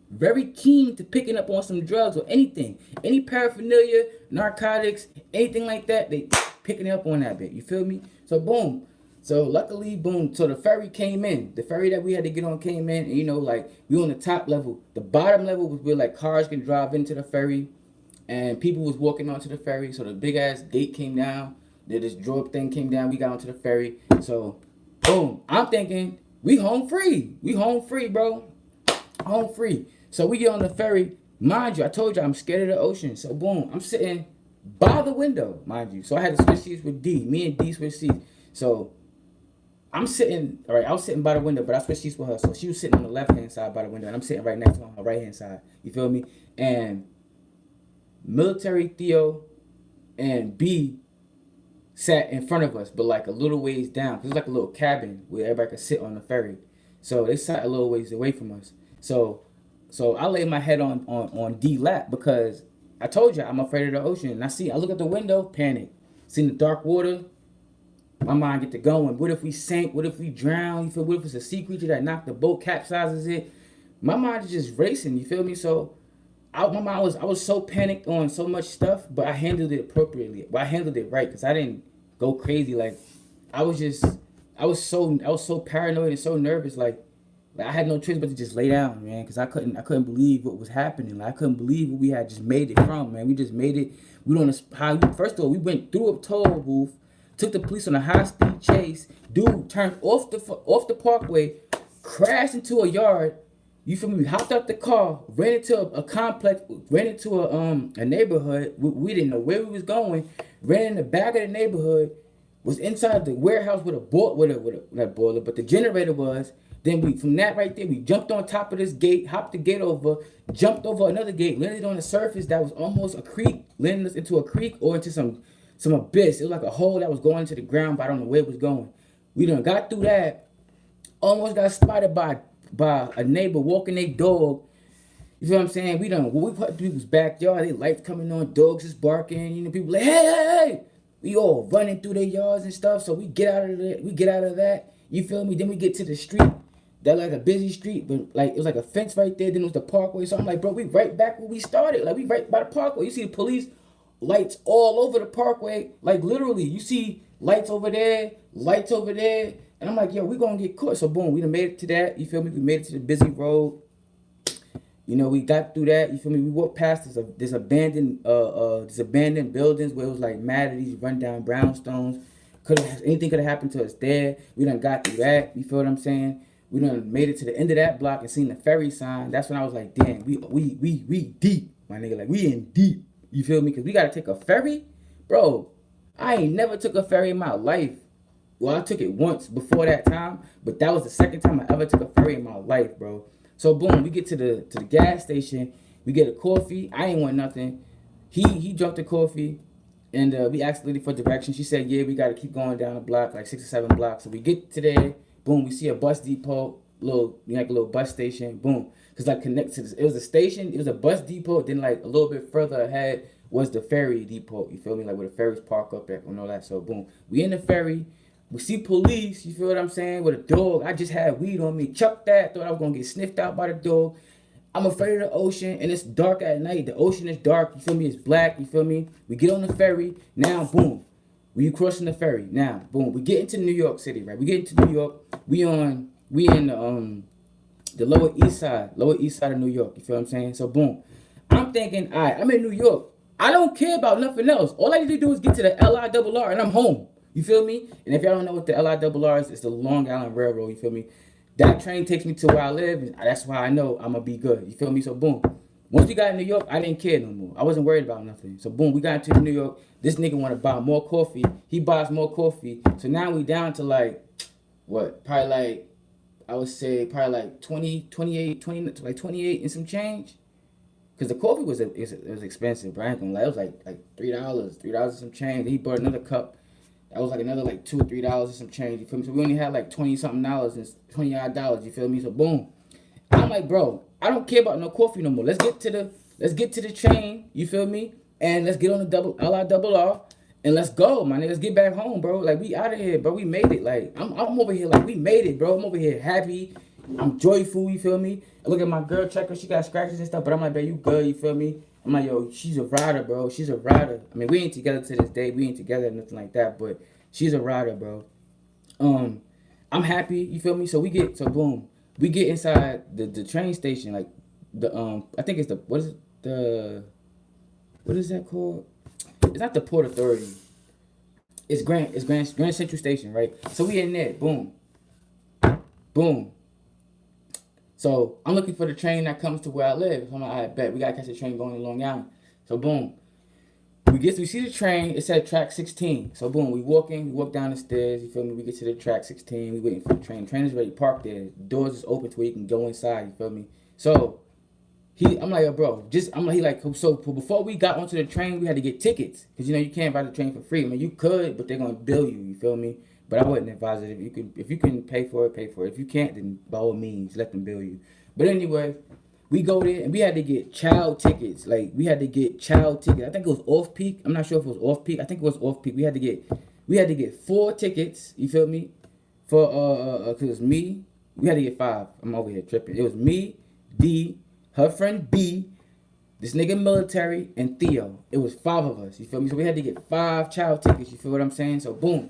Very keen to picking up on some drugs or anything. Any paraphernalia, narcotics, anything like that, they picking up on that bit. You feel me? So boom. So luckily, boom. So the ferry came in. The ferry that we had to get on came in. And like, we on the top level. The bottom level was where like cars can drive into the ferry. And people was walking onto the ferry. So the big ass gate came down. Then this drop thing came down. We got onto the ferry. So boom. I'm thinking, we home free. We home free, bro. Home free. So we get on the ferry. Mind you, I told you I'm scared of the ocean. So boom, I'm sitting by the window, mind you. So I had to switch seats with D. Me and D switched seats. So I'm sitting, all right, I was sitting by the window, but I switched seats with her. So she was sitting on the left-hand side by the window, and I'm sitting right next to her on her right-hand side. You feel me? And military Theo and B sat in front of us, but like a little ways down. 'Cause it was like a little cabin where everybody could sit on the ferry. So they sat a little ways away from us. So I laid my head on D lap because I told you I'm afraid of the ocean. And I look at the window, panic. Seen the dark water, my mind get to going. What if we sank? What if we drown? You feel? What if it's a sea creature that knocked the boat, capsizes it? My mind is just racing. You feel me? So my mind was I was so panicked on so much stuff, but I handled it appropriately. But I handled it right because I didn't go crazy. Like I was just I was so paranoid and so nervous. Like I had no choice but to just lay down, man, because I couldn't believe what was happening. Like I couldn't believe what we had just made it from, man. We just made it. We don't how first of all we went through a toll booth, took the police on a high speed chase. Dude turned off the parkway, crashed into a yard. You feel me? We hopped out the car, ran into a complex, ran into a neighborhood. We didn't know where we was going. Ran in the back of the neighborhood, was inside the warehouse with a not boiler, but the generator was. Then from that right there, we jumped on top of this gate, hopped the gate over, jumped over another gate, landed on the surface that was almost a creek, landed us into a creek or into some abyss. It was like a hole that was going into the ground, but I don't know where it was going. We done got through that, almost got spotted by a neighbor walking their dog. You feel what I'm saying? We put people's backyard, they lights coming on, dogs is barking, people like, hey. We all running through their yards and stuff, so we get out of that. You feel me? Then we get to the street. That like a busy street, but like it was like a fence right there. Then it was the parkway. So I'm like, bro, we right back where we started. Like we right by the parkway. You see the police lights all over the parkway. Like literally, you see lights over there, and I'm like, yo, we gonna get caught. So boom, we done made it to that. You feel me? We made it to the busy road. We got through that. You feel me? We walked past this abandoned buildings where it was like mad at these rundown brownstones. Anything could have happened to us there. We done got through that. You feel what I'm saying? We done made it to the end of that block and seen the ferry sign. That's when I was like, damn, we deep, my nigga. Like we in deep. You feel me? Cause we gotta take a ferry, bro. I ain't never took a ferry in my life. Well, I took it once before that time, but that was the second time I ever took a ferry in my life, bro. So boom, we get to the gas station. We get a coffee. I ain't want nothing. He drank the coffee, and we asked the lady for directions. She said, yeah, we got to keep going down the block, like 6 or 7 blocks. So we get to there. Boom, we see a bus depot, a little bus station. Boom, cause like connected to this, it was a station. It was a bus depot. Then like a little bit further ahead was the ferry depot. You feel me? Like where the ferries park up at and all that. So boom, we in the ferry. We see police, you feel what I'm saying, with a dog. I just had weed on me. Chuck that. Thought I was going to get sniffed out by the dog. I'm afraid of the ocean, and it's dark at night. The ocean is dark. You feel me? It's black. You feel me? We get on the ferry. Now, boom. We crossing the ferry. Now, boom. We get into New York City, right? We get into New York. We in the Lower East Side of New York. You feel what I'm saying? So, boom. I'm thinking, all right, I'm in New York. I don't care about nothing else. All I need to do is get to the LIRR, and I'm home. You feel me? And if y'all don't know what the LIRR is, it's the Long Island Railroad. You feel me? That train takes me to where I live, and that's why I know I'm going to be good. You feel me? So, boom. Once we got in New York, I didn't care no more. I wasn't worried about nothing. So, boom, we got into New York. This nigga want to buy more coffee. He buys more coffee. So, now we down to like, what? Probably like, I would say probably like 28 and some change. Because the coffee was expensive, bro. I ain't gonna lie. It was like $3 and some change. Then he bought another cup. That was like another like $2 or $3 and some change. You feel me? So we only had like $20-something and $20 odd. You feel me? So boom. I'm like, bro, I don't care about no coffee no more. Let's get to the train. You feel me? And let's get on the LIRR and let's go, man. Let's get back home, bro. Like we out of here, bro. We made it. Like I'm over here, like we made it, bro. I'm over here happy. I'm joyful. You feel me? I look at my girl, check her. She got scratches and stuff, but I'm like, bro, you good? You feel me? I'm like, yo, she's a rider, bro. She's a rider. I mean, we ain't together to this day. We ain't together, nothing like that. But she's a rider, bro. I'm happy. You feel me? So boom. We get inside the train station, like I think it's what is that called? It's not the Port Authority. It's Grand Central Station, right? So we in there. Boom. Boom. So I'm looking for the train that comes to where I live. So I'm like, I bet we gotta catch the train going to Long Island. So boom, we see the train. It said track 16. So boom, we walk down the stairs. You feel me? We get to the track 16. We waiting for the train. The train is already parked there. The doors is open to where you can go inside. You feel me? So I'm like, yo, bro, I'm like, he like, so before we got onto the train, we had to get tickets. Because, you can't ride the train for free. I mean, you could, but they're going to bill you, you feel me? But I wouldn't advise it. If you can pay for it, pay for it. If you can't, then by all means, let them bill you. But anyway, we go there and we had to get child tickets. Like, we had to get child tickets. I think it was off peak. I'm not sure if it was off peak. I think it was off peak. We had to get 4 tickets, you feel me? For, cause it was me. We had to get 5. I'm over here tripping. It was me, D, her friend B, this nigga military, and Theo. It was 5 of us. You feel me? So we had to get 5 child tickets. You feel what I'm saying? So boom,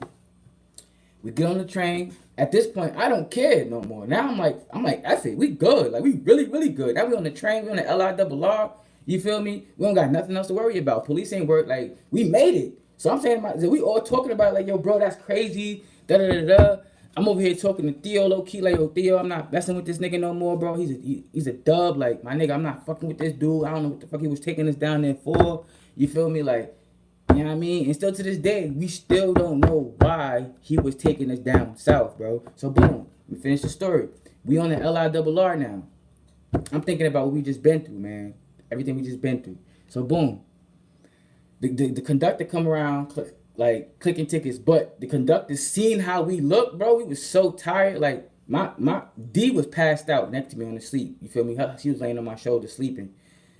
we get on the train. At this point, I don't care no more. Now I'm like, F it. We good. Like we really, really good. Now we on the train. We on the LIRR. You feel me? We don't got nothing else to worry about. Police ain't work. Like we made it. So I'm saying, we all talking about like, yo, bro, that's crazy. Da da da da. I'm over here talking to Theo low key, like, yo, Theo, I'm not messing with this nigga no more, bro. He's a dub, like, my nigga, I'm not fucking with this dude. I don't know what the fuck he was taking us down there for. You feel me? Like, you know what I mean? And still to this day, we still don't know why he was taking us down south, bro. So boom, we finished the story. We on the LIRR now. I'm thinking about what we just been through, man. Everything we just been through. So boom, the conductor come around clicking tickets, but the conductor seen how we looked, bro. We was so tired. Like my D was passed out next to me on the sleep. You feel me? She was laying on my shoulder sleeping.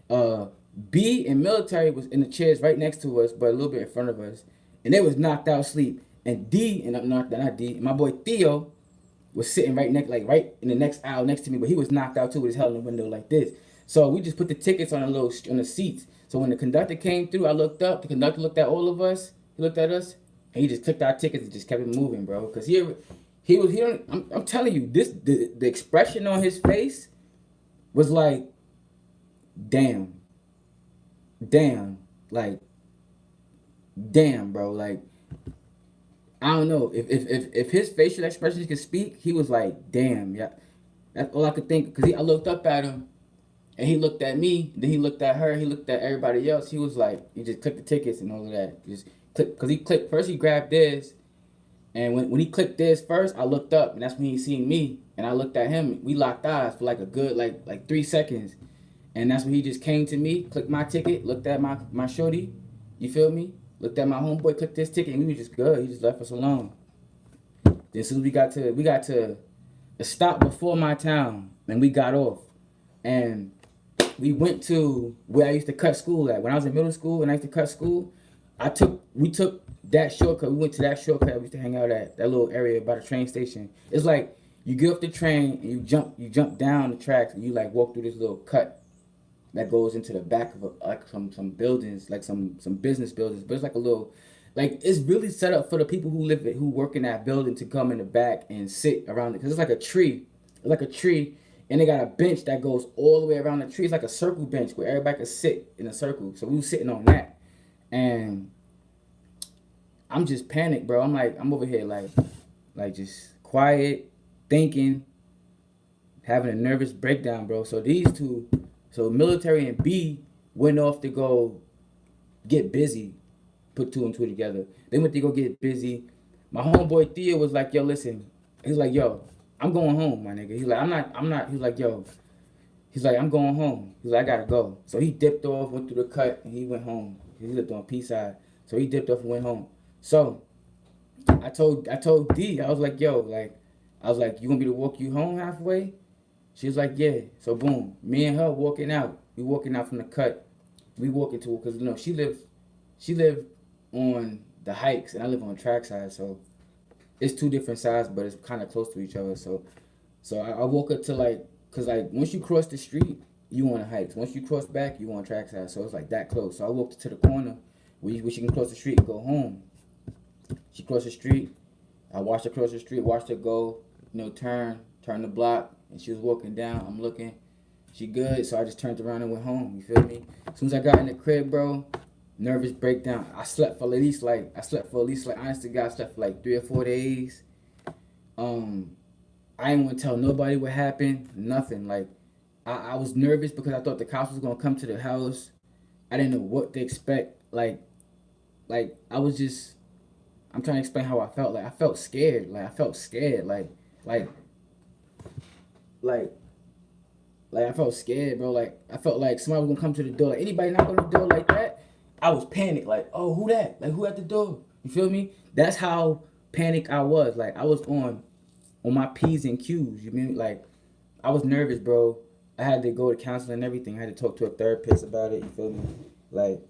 Uh, B and military was in the chairs right next to us, but a little bit in front of us, and they was knocked out asleep. And D and I'm not D. My boy Theo was sitting right in the next aisle next to me, but he was knocked out too with his head in the window like this. So we just put the tickets on on the seats. So when the conductor came through, I looked up. The conductor looked at all of us. He looked at us, and he just clicked our tickets and just kept it moving, bro. Cause he was here. I'm telling you, the expression on his face was like, damn, damn, like, damn, bro, like. I don't know if his facial expressions could speak. He was like, "Damn, yeah." That's all I could think. Cause I looked up at him, and he looked at me. Then he looked at her. He looked at everybody else. He was like, he just clicked the tickets and all of that. Just click. Cause he clicked first. He grabbed this, and when he clicked this first, I looked up, and that's when he seen me, and I looked at him. We locked eyes for like a good like 3 seconds, and that's when he just came to me, clicked my ticket, looked at my shorty. You feel me? Looked at my homeboy, clicked this ticket, and we were just good. He just left us alone. Then as soon as we got to a stop before my town, and we got off, and we went to where I used to cut school at. When I was in middle school and I used to cut school, we took that shortcut. We went to that shortcut. We used to hang out at that little area by the train station. It's like you get off the train and you jump down the tracks and you like walk through this little cut that goes into the back of some buildings, like some business buildings. But it's like a little, like it's really set up for the people who work in that building to come in the back and sit around it, because it's like a tree. It's like a tree, and they got a bench that goes all the way around the tree. It's like a circle bench where everybody can sit in a circle. So we were sitting on that, and I'm just panicked, bro. I'm over here like just quiet, thinking, having a nervous breakdown, bro. So these two, so military and B went off to go get busy, put 2 and 2 together. They went to go get busy. My homeboy Theo was like, yo, listen. He's like, yo, I'm going home, my nigga. He's like, I'm not. He's like, yo. He's like, I'm going home. He's like, I gotta go. So he dipped off, went through the cut, and he went home. He lived on Peace-Side. So he dipped off and went home. So I told D, I was like, yo, you want me to walk you home halfway? She was like, yeah. So boom, me and her walking out. We walking out from the cut. We walking to, because she lived on the hikes and I live on trackside. So it's 2 different sides, but it's kind of close to each other. So I walk up to cause once you cross the street, you on the hikes. Once you cross back, you on trackside. So it's like that close. So I walked to the corner where she can cross the street and go home. She crossed the street. I watched her cross the street, watched her go, turn the block, and she was walking down. I'm looking. She good, so I just turned around and went home. You feel me? As soon as I got in the crib, bro, nervous breakdown. I slept for at least honest to God, I slept for like 3 or 4 days. I didn't want to tell nobody what happened. Nothing. Like I was nervous because I thought the cops was gonna come to the house. I didn't know what to expect. Like I was just. I'm trying to explain how I felt. Like I felt scared. Like Like I felt scared, bro. Like I felt like somebody was gonna come to the door. Like anybody knock on the door like that, I was panicked. Like, oh, who that? Like who at the door? You feel me? That's how panicked I was. Like I was on my P's and Q's. You mean like I was nervous, bro. I had to go to counseling and everything. I had to talk to a therapist about it. You feel me? Like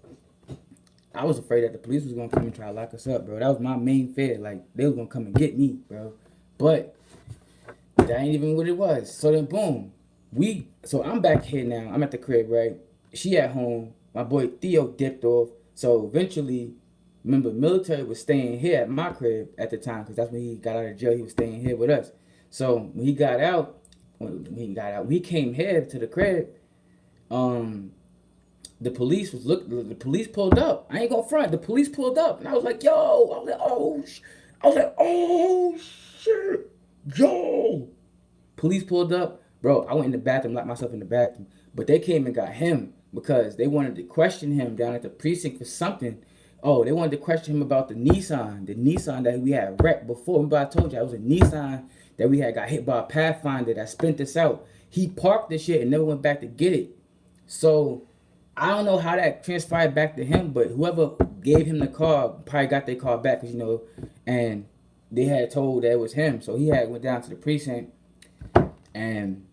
I was afraid that the police was gonna come and try to lock us up, bro. That was my main fear. Like they was gonna come and get me, bro. But that ain't even what it was. So then, boom, So I'm back here now. I'm at the crib, right? She at home. My boy Theo dipped off. So eventually, remember, military was staying here at my crib at the time because that's when he got out of jail. He was staying here with us. So when he came here to the crib. Um, the police was The police pulled up. I ain't gonna front. The police pulled up, and I was like, "Yo!" I was like, "Oh shit, yo!" Police pulled up, bro. I went in the bathroom, locked myself in the bathroom. But they came and got him because they wanted to question him down at the precinct for something. Oh, they wanted to question him about the Nissan that we had wrecked before. Remember I told you I was a Nissan that we had got hit by a Pathfinder that spent us out. He parked the shit and never went back to get it. So I don't know how that transpired back to him, but whoever gave him the car probably got their car back, cause and they had told that it was him. So he had went down to the precinct, and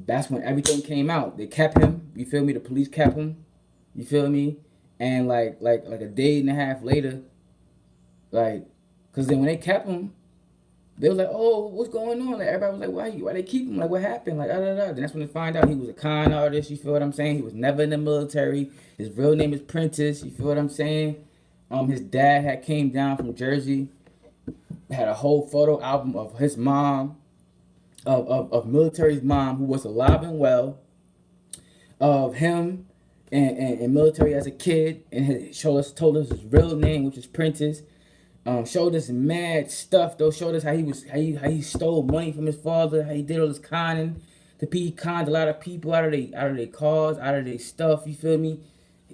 that's when everything came out. They kept him. You feel me? The police kept him. You feel me? And like a day and a half later, like, cause then when they kept him, they was like, "Oh, what's going on?" Like everybody was like, "Why they keep him? Like what happened?" Like da da da. Then that's when they find out he was a con artist. You feel what I'm saying? He was never in the military. His real name is Prentice. You feel what I'm saying? His dad had came down from Jersey, had a whole photo album of his mom, of military's mom who was alive and well, of him and military as a kid, and told us his real name, which is Prentice. Showed us mad stuff though. Showed us how he stole money from his father, how he did all this conning. He conned a lot of people out of their cars, out of their stuff. You feel me?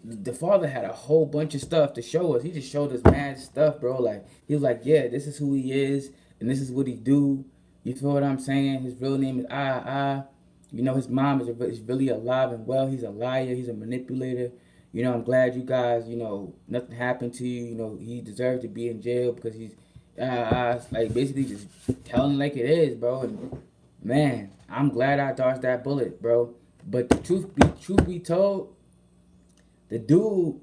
The father had a whole bunch of stuff to show us. He just showed us mad stuff, bro. Like he was like, yeah, this is who he is, and this is what he do. You feel what I'm saying? His real name is I. His mom is really alive and well. He's a liar. He's a manipulator. I'm glad you guys, nothing happened to you. He deserved to be in jail because he's, like basically just telling like it is, bro. And man, I'm glad I dodged that bullet, bro. But the truth be told, the dude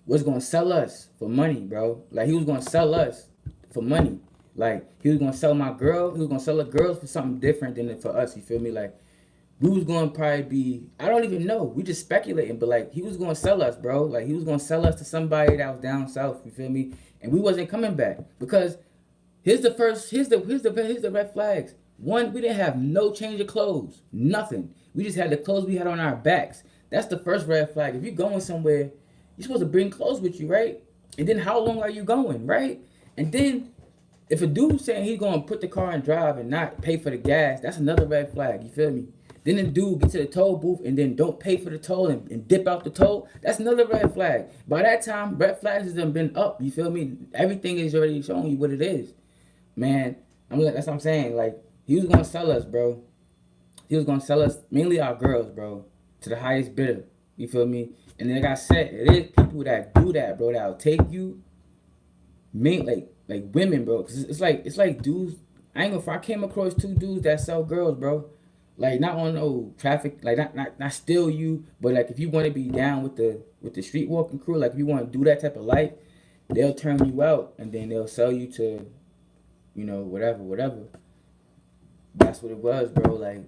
was gonna sell us for money, bro. Like he was gonna sell us for money. Like he was gonna sell my girl. He was gonna sell the girls for something different than for us. You feel me? Like we was going to probably be, I don't even know. We just speculating, but like he was going to sell us, bro. Like he was going to sell us to somebody that was down south, you feel me? And we wasn't coming back because here's the red flags. One, we didn't have no change of clothes, nothing. We just had the clothes we had on our backs. That's the first red flag. If you're going somewhere, you're supposed to bring clothes with you, right? And then how long are you going, right? And then if a dude's saying he's going to put the car and drive and not pay for the gas, that's another red flag, you feel me? Then the dude get to the toll booth and then don't pay for the toll and dip out the toll. That's another red flag. By that time, red flags has been up. You feel me? Everything is already showing you what it is. Man, that's what I'm saying. Like, he was going to sell us, bro. He was going to sell us, mainly our girls, bro, to the highest bidder. You feel me? And then like I said, it is people that do that, bro, that'll take you, like women, bro. Cause it's like dudes. I came across two dudes that sell girls, bro. Like not on no traffic, like not steal you, but like if you want to be down with the street walking crew, like if you want to do that type of life, they'll turn you out and then they'll sell you to, whatever. That's what it was, bro. Like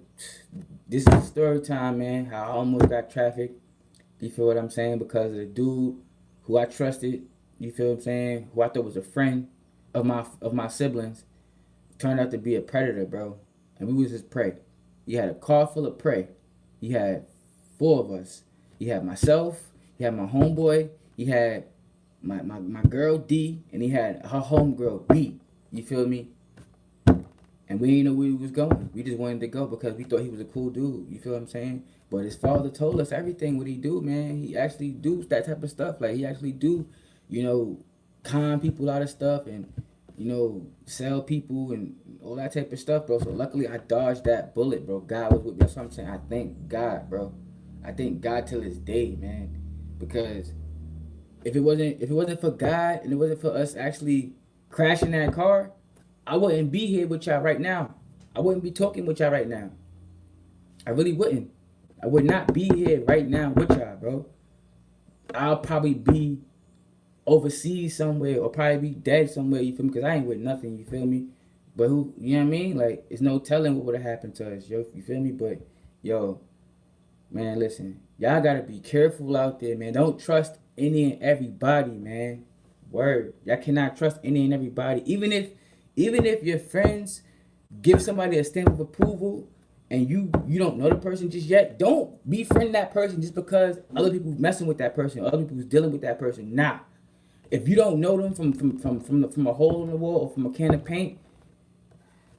this is story time, man. How I almost got trafficked. You feel what I'm saying? Because of the dude who I trusted. You feel what I'm saying? Who I thought was a friend of my siblings, turned out to be a predator, bro. And we was his prey. You had a car full of prey. You had four of us. You had myself. You had my homeboy. You had my girl D, and he had her homegirl B. You feel me? And we didn't know where he was going. We just wanted to go because we thought he was a cool dude. You feel what I'm saying? But his father told us everything what he do, man. He actually do that type of stuff. Like he actually do, con people out of stuff. And sell people and all that type of stuff, bro. So luckily I dodged that bullet, bro. God was with me. That's what I'm saying. I thank God, bro. I thank God till this day, man. Because if it wasn't for God and it wasn't for us actually crashing that car, I wouldn't be here with y'all right now. I wouldn't be talking with y'all right now. I really wouldn't. I would not be here right now with y'all, bro. I'll probably be overseas somewhere or probably be dead somewhere, you feel me? Because I ain't with nothing, you feel me? But who, you know what I mean? Like, it's no telling what would have happened to us, yo, you feel me? But, yo, man, listen, y'all gotta be careful out there, man. Don't trust any and everybody, man. Word. Y'all cannot trust any and everybody. Even if your friends give somebody a stamp of approval and you don't know the person just yet, don't befriend that person just because other people messing with that person, other people's dealing with that person. Nah. If you don't know them from a hole in the wall or from a can of paint,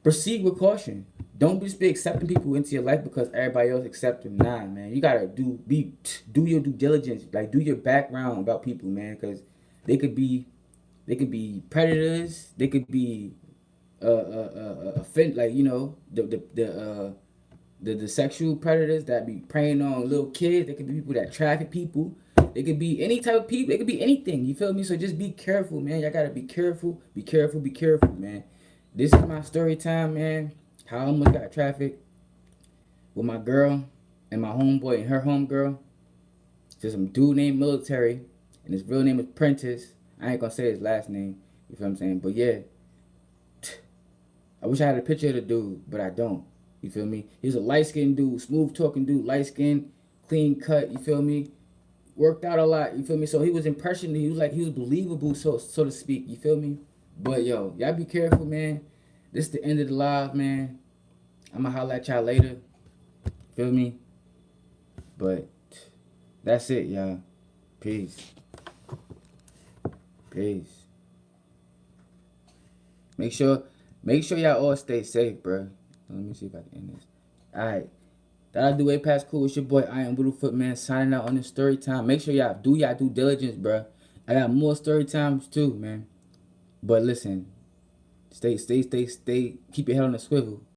proceed with caution. Don't just be accepting people into your life because everybody else accept them. Nah, man. You gotta do your due diligence. Like, do your background about people, man, because they could be predators. They could be offend, like, the sexual predators that be preying on little kids. They could be people that traffic people. They could be any type of people. It could be anything. You feel me? So just be careful, man. Y'all gotta be careful. Be careful. Be careful, man. This is my story time, man. How I almost got trafficked with my girl and my homeboy and her homegirl to some dude named Military, and his real name is Prentice. I ain't gonna say his last name. You feel what I'm saying? But yeah, I wish I had a picture of the dude, but I don't. You feel me? He's a light skinned dude, smooth talking dude, light skinned, clean cut. You feel me? Worked out a lot. You feel me? So he was impressionable. He was believable, so to speak. You feel me? But yo, y'all be careful, man. This is the end of the live, man. I'ma holla at y'all later. Feel me? But that's it, y'all. Peace. Peace. Make sure y'all all stay safe, bro. Let me see if I can end this. Alright. That'll do way past cool. It's your boy I am Littlefoot, man, signing out on this story time. Make sure y'all do y'all due diligence, bro. I got more story times too, man. But listen, stay, keep your head on the swivel.